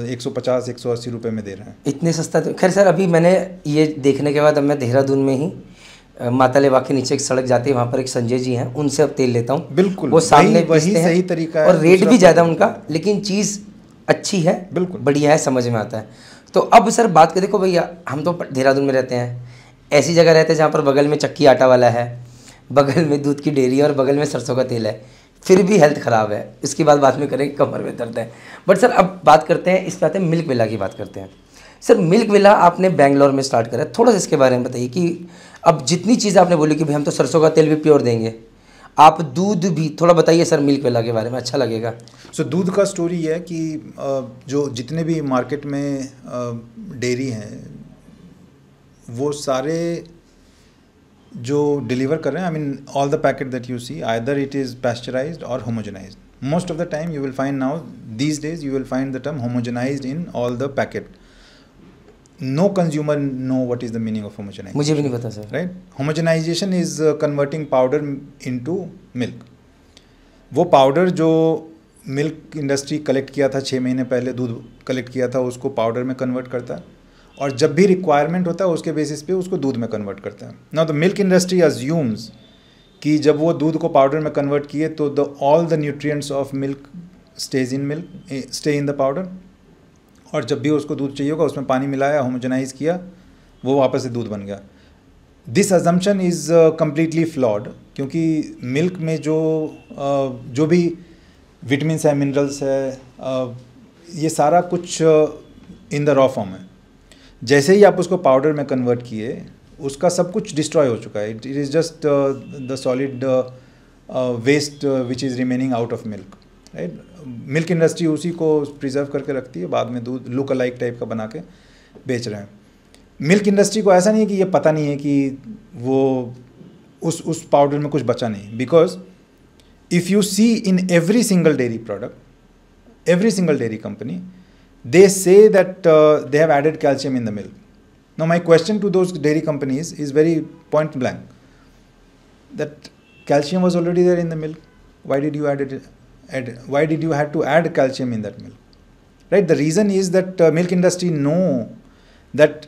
150-180 रुपये में दे रहे हैं, इतने सस्ता। तो खैर सर, अभी मैंने ये देखने के बाद अब मैं देहरादून में ही माताले बाग के नीचे एक सड़क जाती है, वहाँ पर एक संजय जी हैं, उनसे अब तेल लेता हूँ। बिल्कुल वो सामने वही सही तरीका है, और रेट भी ज़्यादा उनका, लेकिन चीज़ अच्छी है, बिल्कुल बढ़िया है, समझ में आता है। तो अब सर बात करें, देखो भैया हम तो देहरादून में रहते हैं, ऐसी जगह रहते हैं जहाँ पर बगल में चक्की आटा वाला है, बगल में दूध की डेयरी और बगल में सरसों का तेल है, फिर भी हेल्थ ख़राब है। इसकी बात बाद में करेंगे, कमर में दर्द है। बट सर अब बात करते हैं, इस पे आते हैं मिल्क विला की बात करते हैं। सर मिल्क विला आपने बेंगलोर में स्टार्ट करा, थोड़ा सा इसके बारे में बताइए कि अब जितनी चीज़ आपने बोली कि भाई हम तो सरसों का तेल भी प्योर देंगे, आप दूध भी थोड़ा बताइए सर मिल्क विला के बारे में, अच्छा लगेगा। सो दूध का स्टोरी है कि जो जितने भी मार्केट में डेयरी हैं वो सारे जो डिलीवर कर रहे हैं, I mean all the packet that you see either it is pasteurised और homogenised. Most of the time you will find now these days you will find the term homogenized in all the packet. No consumer know what is the meaning of homogenization. मुझे भी नहीं पता sir. Right? Homogenization is converting powder into milk. वो powder जो milk industry collect किया था 6 महीने पहले, दूध कलेक्ट किया था, उसको पाउडर में कन्वर्ट करता है और जब भी रिक्वायरमेंट होता है उसके बेसिस पे उसको दूध में कन्वर्ट करता है। Now the milk industry assumes कि जब वो दूध को पाउडर में कन्वर्ट किए तो all the nutrients of milk stay in the powder, और जब भी उसको दूध चाहिए होगा उसमें पानी मिलाया, होमोजेनाइज किया, वो वापस से दूध बन गया। This assumption is completely flawed, क्योंकि मिल्क में जो भी विटामिन्स है, मिनरल्स है, ये सारा कुछ इन द रॉ फॉर्म है। जैसे ही आप उसको पाउडर में कन्वर्ट किए उसका सब कुछ डिस्ट्रॉय हो चुका है। It is just the solid waste which is remaining out of milk, right? Milk industry उसी को प्रिजर्व करके रखती है, बाद में दूध लुक अलाइक टाइप का बना के बेच रहे हैं। मिल्क इंडस्ट्री को ऐसा नहीं है कि ये पता नहीं है कि वो उस पाउडर में कुछ बचा नहीं, because if you see in every single dairy product, every single dairy company, they say that they have added calcium in the milk. Now my question to those dairy companies is very point blank, that calcium was already there in the milk, why did you why did you have to add calcium in that milk, right? The reason is that milk industry know that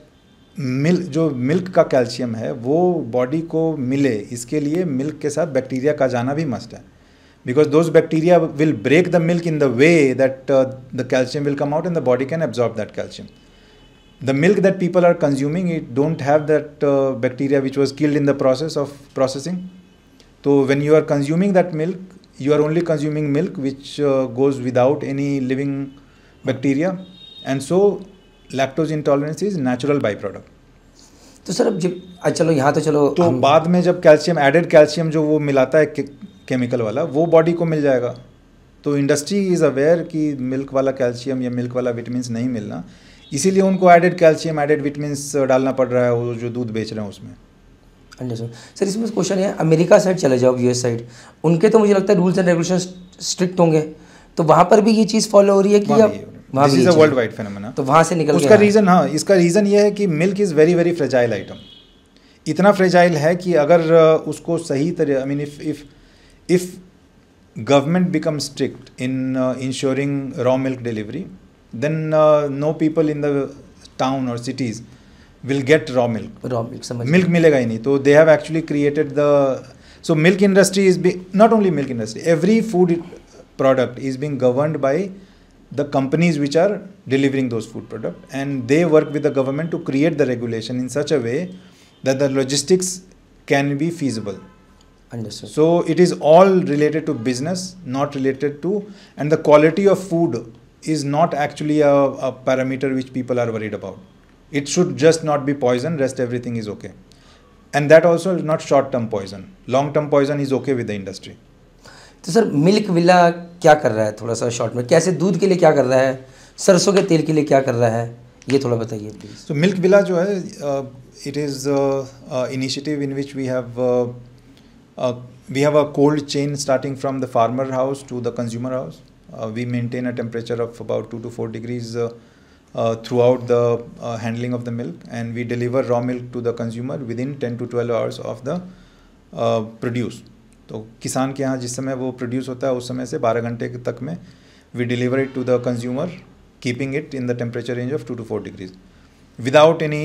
जो milk का calcium है वो body को मिले, इसके लिए milk के साथ बैक्टीरिया का जाना भी मस्ट है, because those bacteria will break the milk in the way that the calcium will come out and the body can absorb that calcium. The milk that people are consuming, it don't have that bacteria which was killed in the process of processing. So when you are consuming that milk, you are only consuming milk which goes without any living bacteria, and so lactose intolerance is natural byproduct. तो sir अब जब चलो यहाँ तो चलो तो बाद में जब कैल्शियम, एडेड कैल्शियम जो वो मिलाता है केमिकल वाला, वो बॉडी को मिल जाएगा। तो इंडस्ट्री इज़ अवेयर कि मिल्क वाला कैल्शियम या मिल्क वाला विटामिन्स नहीं मिलना, इसीलिए उनको एडेड कैल्शियम, एडेड विटामिन्स डालना पड़ रहा है वो जो दूध बेच रहे हैं उसमें। Understood sir. इसमें क्वेश्चन है, अमेरिका साइड चले जाओ, यूएस साइड, उनके तो मुझे लगता है रूल्स एंड रेगुलेशन स्ट्रिक्ट होंगे, तो वहाँ पर भी ये चीज़ फॉलो हो रही है कि this is a world wide phenomena, तो वहाँ से निकल उसका रीज़न, हाँ इसका रीज़न ये है कि milk is very very fragile item. इतना फ्रेजाइल है कि अगर उसको सही तरह, I mean if government becomes strict in ensuring raw milk delivery, then no people in the town or cities will get raw milk. Milk मिलेगा ही नहीं। तो they have actually created so milk industry is not only milk industry, every food product is being governed by the companies which are delivering those food products, and they work with the government to create the regulation in such a way that the logistics can be feasible. Understood. So it is all related to business, not related to, and the quality of food is not actually a parameter which people are worried about. It should just not be poison, rest everything is okay. And that also is not short term poison. Long term poison is okay with the industry. तो sir milk villa क्या कर रहा है, थोड़ा सा short में, कैसे दूध के लिए क्या कर रहा है, सरसों के तेल के लिए क्या कर रहा है, ये थोड़ा बताइए प्लीज़। तो मिल्क विला जो है, it is initiative in which we have a cold chain starting from the farmer house to the consumer house. We maintain a temperature of about 2 to 4 degrees throughout the handling of the milk, and we deliver raw milk to the consumer within 10 to 12 hours of the produce. तो किसान के यहाँ जिस समय वो produce होता है उस समय से 12 घंटे तक में we deliver it to the consumer, keeping it in the temperature range of 2 to 4 degrees without any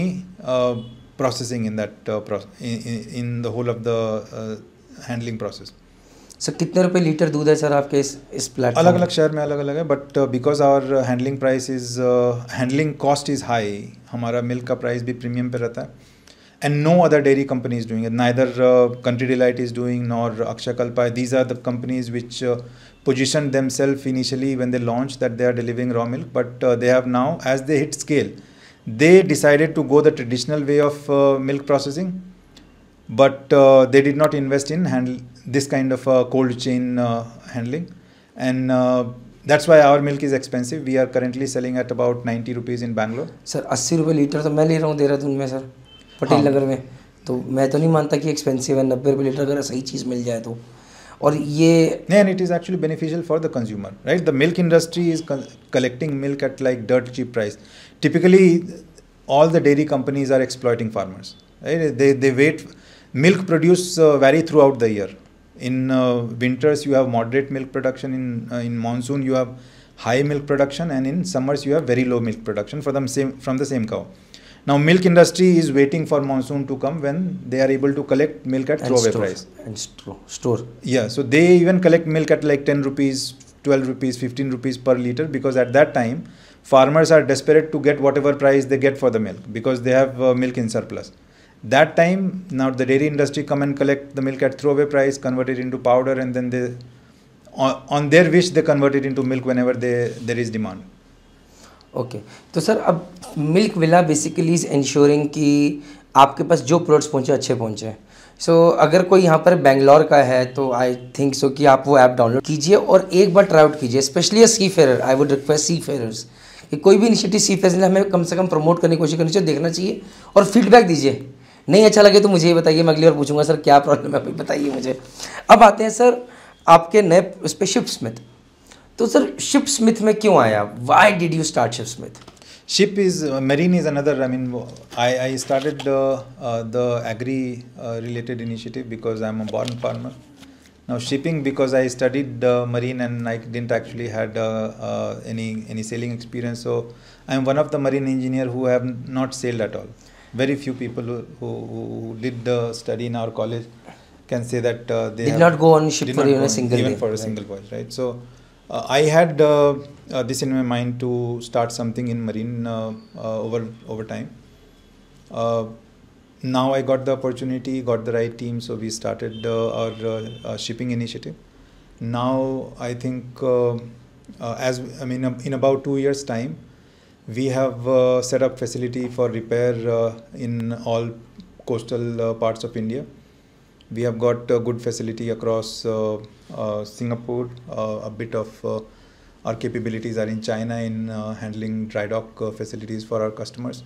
processing in that in the whole of the handling process. Sir कितने रुपए लीटर दूध है सर आपके इस प्लेटफॉर्म? अलग अलग शहर में अलग अलग है, but because our handling price is handling cost is high, हमारा मिल्क का प्राइस भी प्रीमियम पे रहता है। And no other dairy company is doing it, neither Country Delight is doing nor Akshayakalpa. These are the companies which positioned themselves initially when they launched that they are delivering raw milk, but they have now, as they hit scale, they decided to go the traditional way of milk processing, but they did not invest in this kind of cold chain handling, and that's why our milk is expensive. We are currently selling at about 90 rupees in Bangalore. Sir 80 रुपये litre तो मैं ले रहा हूँ देहरादून में sir, Patel Nagar में, तो मैं तो नहीं मानता कि एक्सपेंसिव है। 90 रुपये लीटर अगर सही चीज़ मिल जाए तो। और ये and it is actually beneficial for the consumer, right? The milk industry is collecting milk at like dirt cheap price. Typically all the dairy companies are exploiting farmers, right? They wait. Milk produce vary throughout the year. In winters you have moderate milk production, in monsoon you have high milk production, and in summers you have very low milk production from the same cow. Now milk industry is waiting for monsoon to come when they are able to collect milk at throwaway price and store. Yeah, so they even collect milk at like 10 rupees, 12 rupees, 15 rupees per liter, because at that time farmers are desperate to get whatever price they get for the milk because they have milk in surplus. That time now the dairy industry come and collect the milk at throwaway price, convert it into powder, and then they on their wish they convert it into milk whenever there is demand. Okay तो sir अब milk villa basically is ensuring कि आपके पास जो products पहुँचे अच्छे पहुँचे। सो अगर कोई यहाँ पर बेंगलोर का है तो आई थिंक सो कि आप वो ऐप डाउनलोड कीजिए और एक बार ट्राई आउट कीजिए, specially a seafarer. I would request seafarers कि कोई भी इनिशिएटिव सी फेयर ने हमें कम से कम प्रमोट करने की कोशिश करनी चाहिए, देखना चाहिए और फीडबैक दीजिए। नहीं अच्छा लगे तो मुझे ये बताइए, मैं अगली बार पूछूंगा सर क्या प्रॉब्लम है, अभी बताइए मुझे। अब आते हैं सर आपके नए उस पर शिप स्मिथ। तो सर शिप स्मिथ में क्यों आया? Why did you start ship Smith? Ship is marine is another. I mean, I started the agri related initiative because I'm a born farmer. Now shipping, because I studied marine and I didn't actually had any sailing experience. So I'm one of the marine engineer who have not sailed at all. Very few people who did the study in our college can say that they did not go on ship for even a single day. Even for a single voyage, right? So I had this in my mind to start something in marine over time. Now I got the opportunity, got the right team, so we started our shipping initiative. Now I think in about 2 years time, we have set up facility for repair in all coastal parts of India. We have got a good facility across Singapore. A bit of our capabilities are in China in handling dry dock facilities for our customers.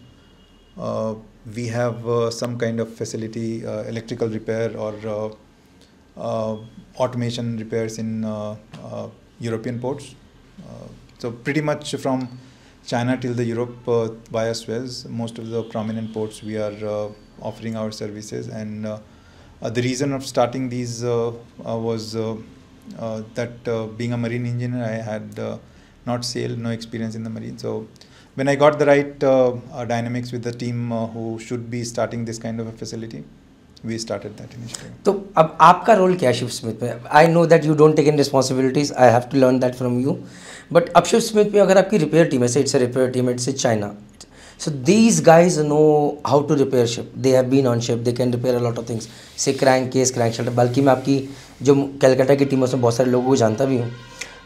We have some kind of facility, electrical repair or automation repairs in European ports. So pretty much from China till the Europe via Suez, most of the prominent ports we are offering our services. And the reason of starting these was that being a marine engineer, I had not sailed, no experience in the marine. So when I got the right dynamics with the team who should be starting this kind of a facility, we started that initiative. तो अब आपका role क्या है Ship Smith में? I know that you don't take in responsibilities, I have to learn that from you, but अब Ship Smith में अगर आपकी रिपेयर टीम है, say it's a repair team, it's China, so these guys know how to repair ship, they have been on ship, they can repair a lot of things, say crank case, crank shelter। बल्कि मैं आपकी जो कलकत्ता की team है उसमें बहुत सारे लोगों को जानता भी हूँ,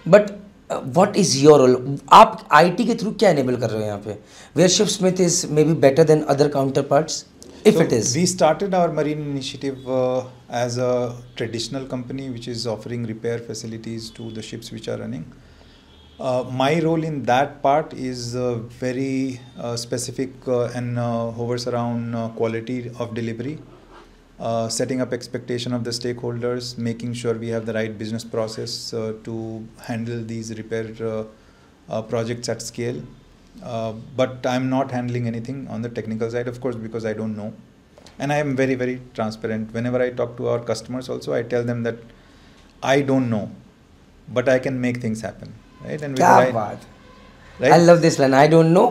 but what is your role? आप आईटी के थ्रू क्या एनेबल कर रहे हो यहाँ पे? Where Shipsmith is may be better than other counterparts if So it is? we started our marine initiative as a traditional company which is offering repair facilities to the ships which are running. My role in that part is very specific and hovers around quality of delivery, setting up expectation of the stakeholders, making sure we have the right business process to handle these repair projects at scale. But I'm not handling anything on the technical side, of course, because I don't know. And I am very, very transparent. Whenever I talk to our customers also, I tell them that I don't know, but I can make things happen. Right? And with क्या the right, बात! right? I love this line. I don't know,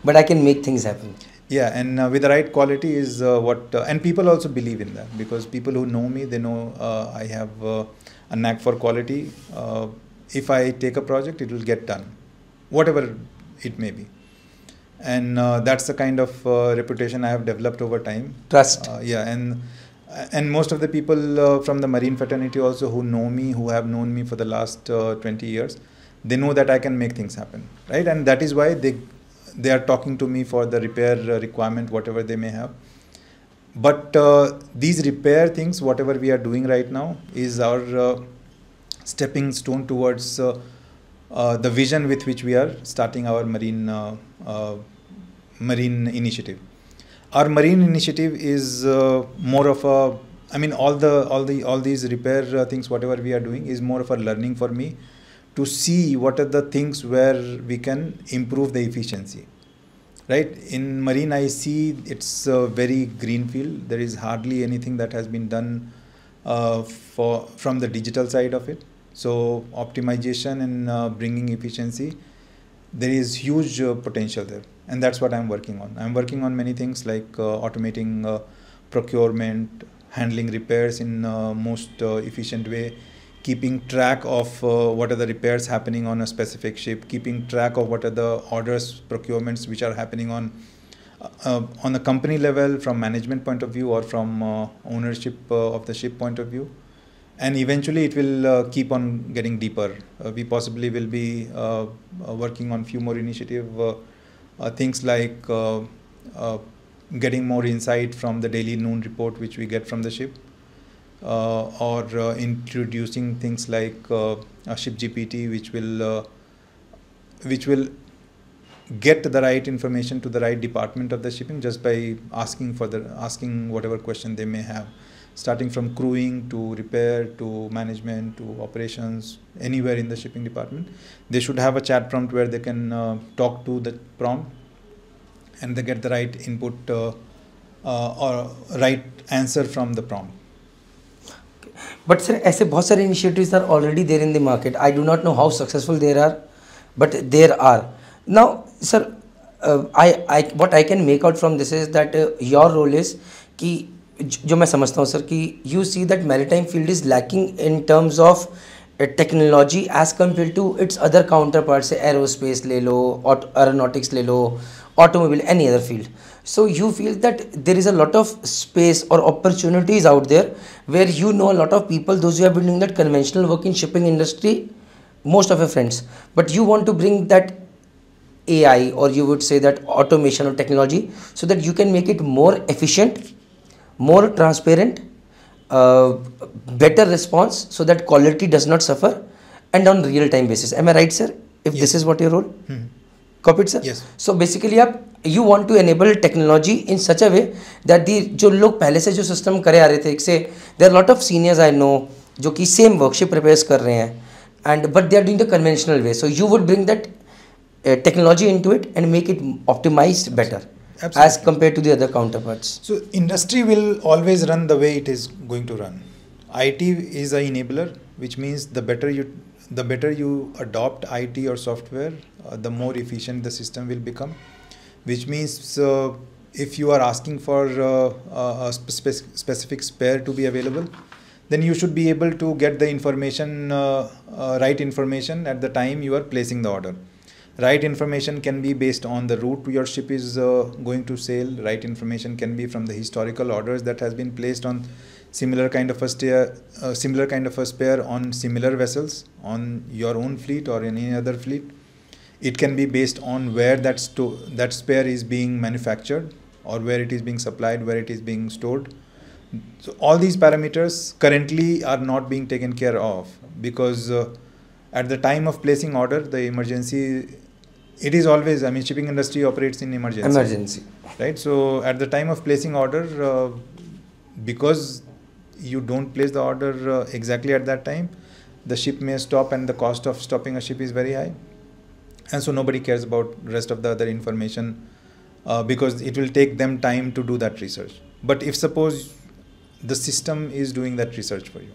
but I can make things happen. Yeah, and with the right quality is what, and people also believe in that, because people who know me, they know I have a knack for quality. If I take a project, it will get done, whatever it may be. And that's the kind of reputation I have developed over time. Trust. Yeah, and most of the people from the marine fraternity also who know me, who have known me for the last 20 years, they know that I can make things happen, right? And that is why they are talking to me for the repair requirement, whatever they may have. But these repair things, whatever we are doing right now, is our stepping stone towards the vision with which we are starting our marine initiative. Our marine initiative is more of a, I mean, all these repair things, whatever we are doing, is more of a learning for me to see what are the things where we can improve the efficiency. Right? In marine, I see it's a very green field. There is hardly anything that has been done from the digital side of it. So optimization and bringing efficiency, there is huge potential there, and that's what I'm working on. I'm working on many things like automating procurement, handling repairs in most efficient way, keeping track of what are the repairs happening on a specific ship, keeping track of what are the orders, procurements which are happening on a company level, from management point of view, or from ownership of the ship point of view. And eventually it will keep on getting deeper. We possibly will be working on few more initiative things like getting more insight from the daily noon report which we get from the ship, or introducing things like a ship GPT which will get the right information to the right department of the shipping just by asking whatever question they may have. Starting from crewing to repair to management to operations, anywhere in the shipping department, they should have a chat prompt where they can talk to the prompt and they get the right input or right answer from the prompt. But sir, ऐसे बहुत सारे initiatives are already there in the market. I do not know how successful there are, but there are. Now, sir, what I can make out from this is that your role is कि जो मैं समझता हूँ sir कि you see that maritime field is lacking in terms of technology as compare to its other counterpart, say aerospace ले लो, aeronautics ले लो, automobile, any other field. So you feel that there is a lot of space or opportunities out there where you know a lot of people, those who have been doing that conventional work in shipping industry, most of your friends, but you want to bring that AI, or you would say that automation or technology, so that you can make it more efficient, more transparent, better response, so that quality does not suffer, and on real time basis. Am I right, sir? If Yes. this is what your role? Copied, sir? Yes. So basically you want to enable technology in such a way that the जो लोग पहले से जो system करे आ रहे थे, से there are lot of seniors I know जो कि सेम वर्कशिप रिपेयर्स कर रहे हैं, and but they are doing the conventional way. So you would bring that technology into it and make it optimized better. Absolutely. As compared to the other counterparts. So industry will always run the way it is going to run. IT is an enabler, which means the better you adopt IT or software, the more efficient the system will become. Which means if you are asking for a specific spare to be available, then you should be able to get the information, right information at the time you are placing the order. Right information can be based on the route your ship is going to sail. Right information can be from the historical orders that has been placed on similar kind of a spare on similar vessels on your own fleet or any other fleet. It can be based on where that spare is being manufactured or where it is being supplied, where it is being stored. So all these parameters currently are not being taken care of because at the time of placing order, the emergency, it is always, I mean, shipping industry operates in emergency. Right? So at the time of placing order, because you don't place the order exactly at that time, the ship may stop and the cost of stopping a ship is very high. And so nobody cares about rest of the other information because it will take them time to do that research. But if suppose the system is doing that research for you,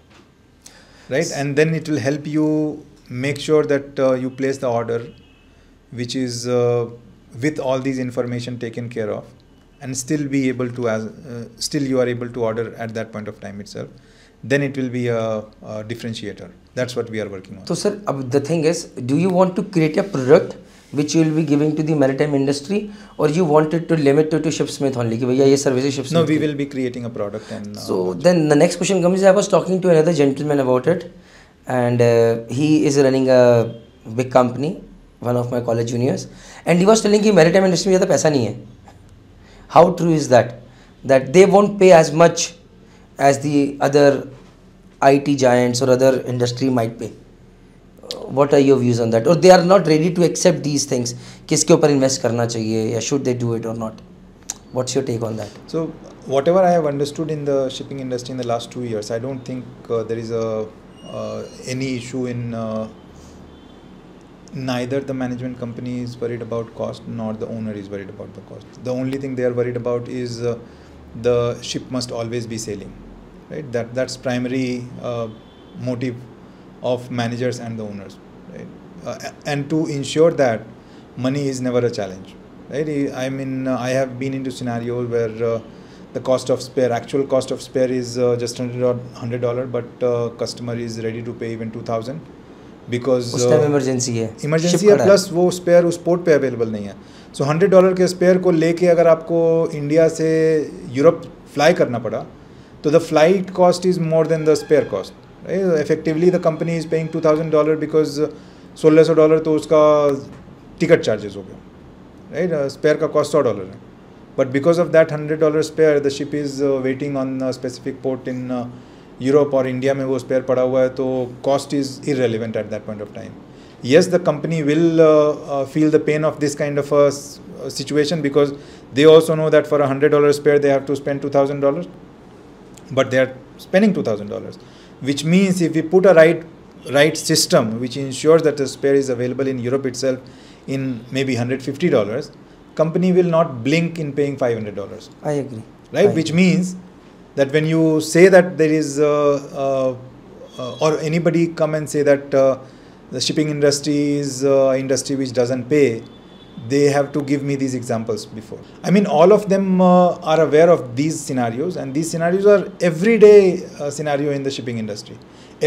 right? And then it will help you make sure that you place the order which is with all these information taken care of, and still be able to still you are able to order at that point of time itself. Then it will be a differentiator. That's what we are working on. So sir, the thing is, do you want to create a product which you will be giving to the maritime industry, or you wanted to limit it to Shipsmith only? Ki bhaiya ye services Shipsmith. No, we will be creating a product. And so then the next question comes, I was talking to another gentleman about it, and he is running a big company, one of my college juniors, and he was telling कि maritime industry में ज़्यादा पैसा नहीं है. How true is that? That they won't pay as much as the other IT giants or other industry might pay. What are your views on that? Or they are not ready to accept these things? किसके ऊपर invest करना चाहिए, या should they do it or not? What's your take on that? So whatever I have understood in the shipping industry in the last 2 years, I don't think there is any issue in neither the management company is worried about cost nor the owner is worried about the cost. The only thing they are worried about is the ship must always be sailing, right? That's primary motive of managers and the owners, right? And to ensure that, money is never a challenge, right? I mean, I have been into scenarios where the cost of spare, actual cost of spare is just $100, but customer is ready to pay even 2,000 because उस time emergency है, plus वो spare उस port पे available नहीं है. सो $100 के spare को लेके अगर आपको इंडिया से यूरोप फ्लाई करना पड़ा, तो the flight cost is more than the spare cost, right? Effectively the company is paying $2,000 because $1,600 तो उसका टिकट चार्जेस हो गया, राइट? स्पेयर का कॉस्ट $100 है, but because of that $100 spare the ship is waiting on specific port in Europe और India में वो spare पड़ा हुआ है, तो cost is irrelevant at that point of time. Yes, the company will feel the pain of this kind of a situation because they also know that for $100 spare they have to spend $2,000, but they are spending $2,000, which means if we put a right system which ensures that the spare is available in Europe itself in maybe $150, company will not blink in paying $500. I agree. Right, which means that when you say that there is or anybody come and say that the shipping industry is industry which doesn't pay, they have to give me these examples before. I mean, all of them are aware of these scenarios, and these scenarios are everyday scenario in the shipping industry.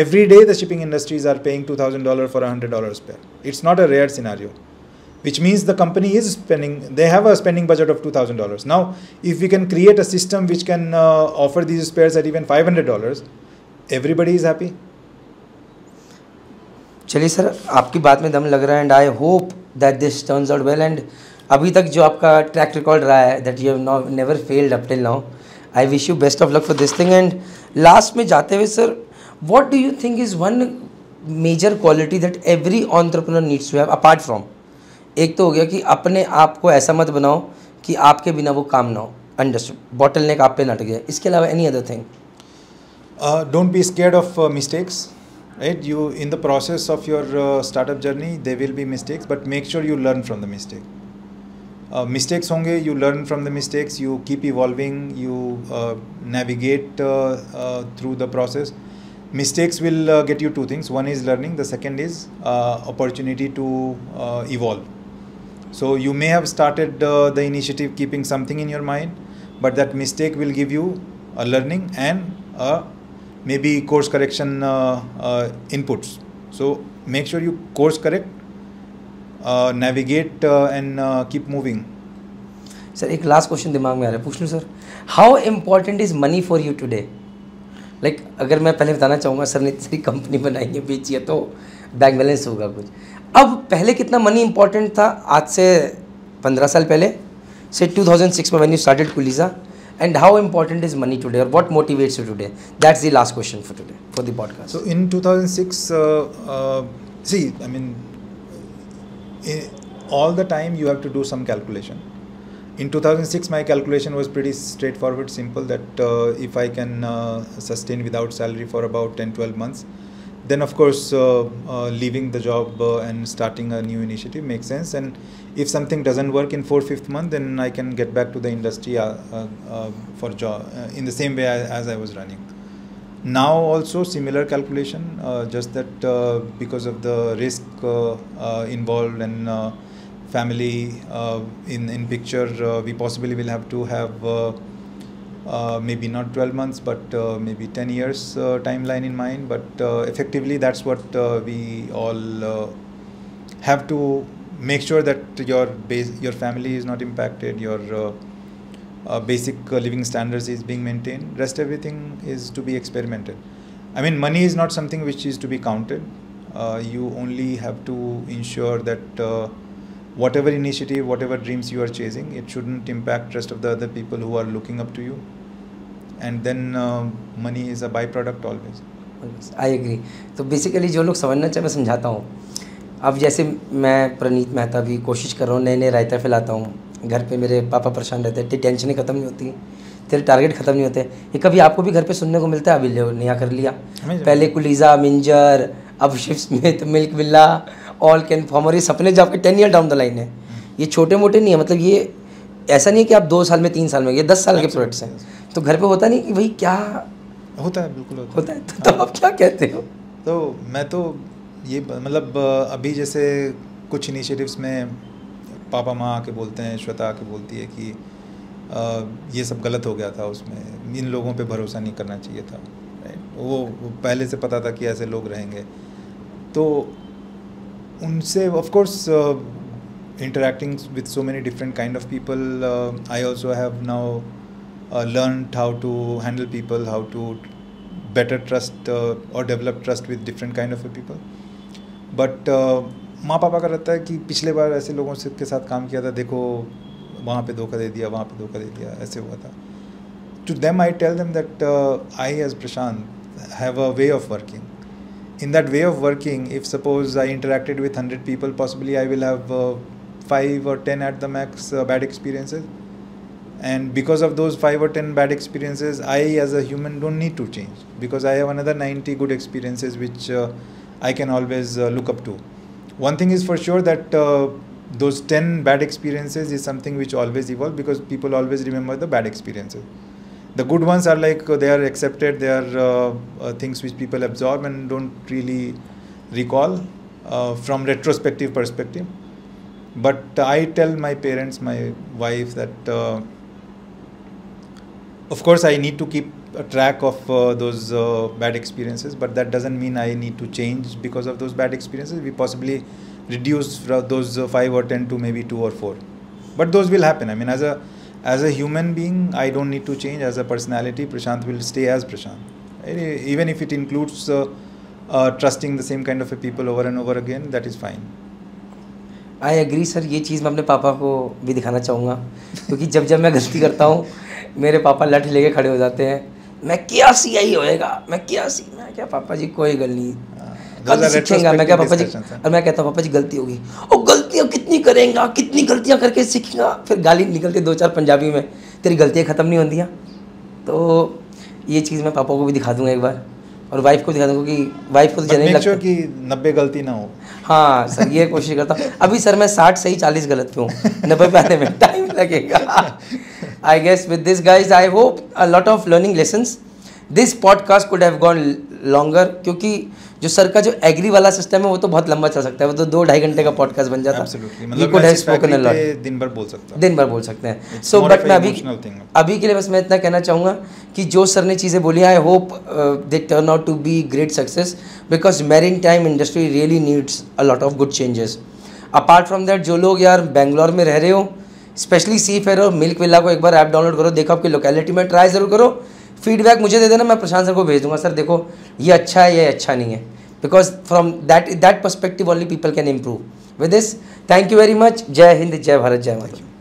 Every day the shipping industries are paying $2,000 for $100 spare. It's not a rare scenario, which means the company is spending, they have a spending budget of $2,000. Now, if we can create a system which can offer these spares at even $500, everybody is happy. चलिए sir, आपकी बात में दम लग रहा है, and I hope that this turns out well. And अभी तक जो आपका ट्रैक रिकॉर्ड रहा है, that you have never failed up till now, I wish you best of luck for this thing. And last में जाते हुए sir, what do you think is one major quality that every entrepreneur needs to have apart from, एक तो हो गया कि अपने आप को ऐसा मत बनाओ कि आपके बिना वो काम ना हो, अंडरस्टूड, बॉटल नेक आप पे नट गया, इसके अलावा any other thing? Don't be scared of mistakes. Right, you in the process of your startup journey there will be mistakes, but make sure you learn from the mistake. Mistakes honge, you learn from the mistakes, you keep evolving, you navigate through the process. Mistakes will get you two things. One is learning, the second is opportunity to evolve. So you may have started the initiative keeping something in your mind, but that mistake will give you a learning and a maybe course correction inputs. So make sure you course correct, navigate and keep moving. Sir एक last question दिमाग में आ रहा है, पूछ लूँ sir? How important is money for you today? Like अगर मैं पहले बताना चाहूँगा, सर ने इतनी कंपनी बनाई है, बेची है, तो बैंक बैलेंस होगा कुछ। अब पहले कितना मनी इंपॉर्टेंट था आज से 15 साल पहले, से 2006 में when you started Kuliza, and how important is money today, or what motivates you today? That's the last question for today, for the podcast. So in 2006, see, I mean, all the time you have to do some calculation. In 2006, my calculation was pretty straightforward, simple, that if I can sustain without salary for about 10-12 months, then of course leaving the job and starting a new initiative makes sense. And if something doesn't work in 4-5th month, then I can get back to the industry for job in the same way as I was running. Now also similar calculation, just that because of the risk involved and family in picture, we possibly will have to have maybe not 12 months, but maybe 10 years timeline in mind. But effectively, that's what we all have to make sure that your family is not impacted, your basic living standards is being maintained. Rest everything is to be experimented. I mean, money is not something which is to be counted. You only have to ensure that whatever initiative, whatever dreams you are chasing, it shouldn't impact rest of the other people who are looking up to you. And then money is a byproduct always. I agree. तो basically जो लोग समझना चाहे मैं समझाता हूँ. अब जैसे मैं प्रणीत मेहता भी कोशिश कर रहा हूँ, नए नए रायता फैलाता हूँ. घर पे मेरे पापा परेशान रहते हैं, तेरी टेंशनें ख़त्म नहीं होती, तेरे टारगेट ख़त्म नहीं होते. ये कभी आपको भी घर पे सुनने को मिलता है? अभी नया कर लिया, पहले कुलीजा, मिंजर, अब Ship Smith, Milk Villa, All Can Farmer, ये सपने जो आपके 10 ईयर डाउन द लाइन है. ये छोटे मोटे नहीं है, मतलब ये ऐसा नहीं है कि आप 2 साल में 3 साल में, ये 10 साल के प्रोजेक्ट्स हैं. तो घर पे होता नहीं कि भाई क्या होता है? बिल्कुल होता है. तो आप क्या कहते हो? तो मैं तो ये मतलब अभी जैसे कुछ इनिशिएटिव्स में पापा माँ आके बोलते हैं, श्वेता आके बोलती है कि ये सब गलत हो गया था, उसमें इन लोगों पे भरोसा नहीं करना चाहिए था. वो पहले से पता था कि ऐसे लोग रहेंगे. तो उनसे of course interacting with so many different kind of people, I also have now learned how to handle people, how to better trust or develop trust with different kind of people. But माँ पापा का रहता है कि पिछले बार ऐसे लोगों से के साथ काम किया था, देखो वहाँ पे धोखा दे दिया, वहाँ पे धोखा दे दिया, ऐसे हुआ था. To them I tell them that I as Prashant have a way of working. In that way of working, if suppose I interacted with 100 people, possibly I will have 5 or 10 at the max bad experiences. And because of those 5 or 10 bad experiences, I as a human don't need to change, because I have another 90 good experiences which I can always look up to. One thing is for sure, that those 10 bad experiences is something which always evolve, because people always remember the bad experiences. The good ones are like they are accepted, they are things which people absorb and don't really recall from retrospective perspective. But I tell my parents, my wife, that of course I need to keep a track of those bad experiences, but that doesn't mean I need to change because of those bad experiences. We possibly reduce those 5 or 10 to maybe 2 or 4. But those will happen. I mean, as a human being, I don't need to change. As a personality, Prashant will stay as Prashant. Even if it includes trusting the same kind of people over and over again, that is fine. I agree sir. ये चीज़ मैं अपने पापा को भी दिखाना चाहूँगा, क्योंकि जब मैं गलती करता हूँ मेरे पापा लठ लेके खड़े हो जाते हैं. मैं क्या सी यही होएगा, मैं क्या सी, मैं क्या पापा जी कोई गल नहीं, कल सीखेंगा. मैं क्या पापा जी, और मैं कहता हूँ पापा जी गलती होगी, और गलतियाँ कितनी करेंगे, कितनी गलतियाँ करके सीखेंगा. फिर गाली निकलती 2-4 पंजाबी में, तेरी गलतियाँ ख़त्म नहीं होती. तो ये चीज़ मैं पापा को भी दिखा दूँगा एक बार, और वाइफ को दिखा दूँगा, क्योंकि वाइफ को तो जनरली लगता है कि 90 गलती ना हो. हाँ सर, ये कोशिश करता हूँ. अभी सर मैं 60 सही 40 गलत पे हूँ, 90 पे आने में टाइम लगेगा. I guess with this guys, I hope a lot of learning lessons. This podcast could have gone longer, क्योंकि जो सर का जो एग्री वाला सिस्टम है वो तो बहुत लंबा चल सकता है, वो तो 2-2.5 घंटे का पॉडकास्ट बन जाता. मतलब दिन भर बोल सकते हैं. सो बट मैं अभी के लिए बस मैं इतना कहना चाहूँगा कि जो सर ने चीज़ें बोली, I hope they turn out to be great success, because maritime industry really needs a lot of good changes. Apart from that, जो लोग यार बेंगलोर में रह रहे हो, स्पेशली सी फेयर और मिल्क विला को एक बार ऐप डाउनलोड करो, देखो आपकी लोकेलिटी में, ट्राई ज़रूर करो. फीडबैक मुझे दे देना, मैं प्रशांत सर को भेज दूंगा, सर देखो ये अच्छा है, ये अच्छा नहीं है, because from that perspective only people can improve. With this, thank you very much. जय हिंद, जय भारत, जय माता।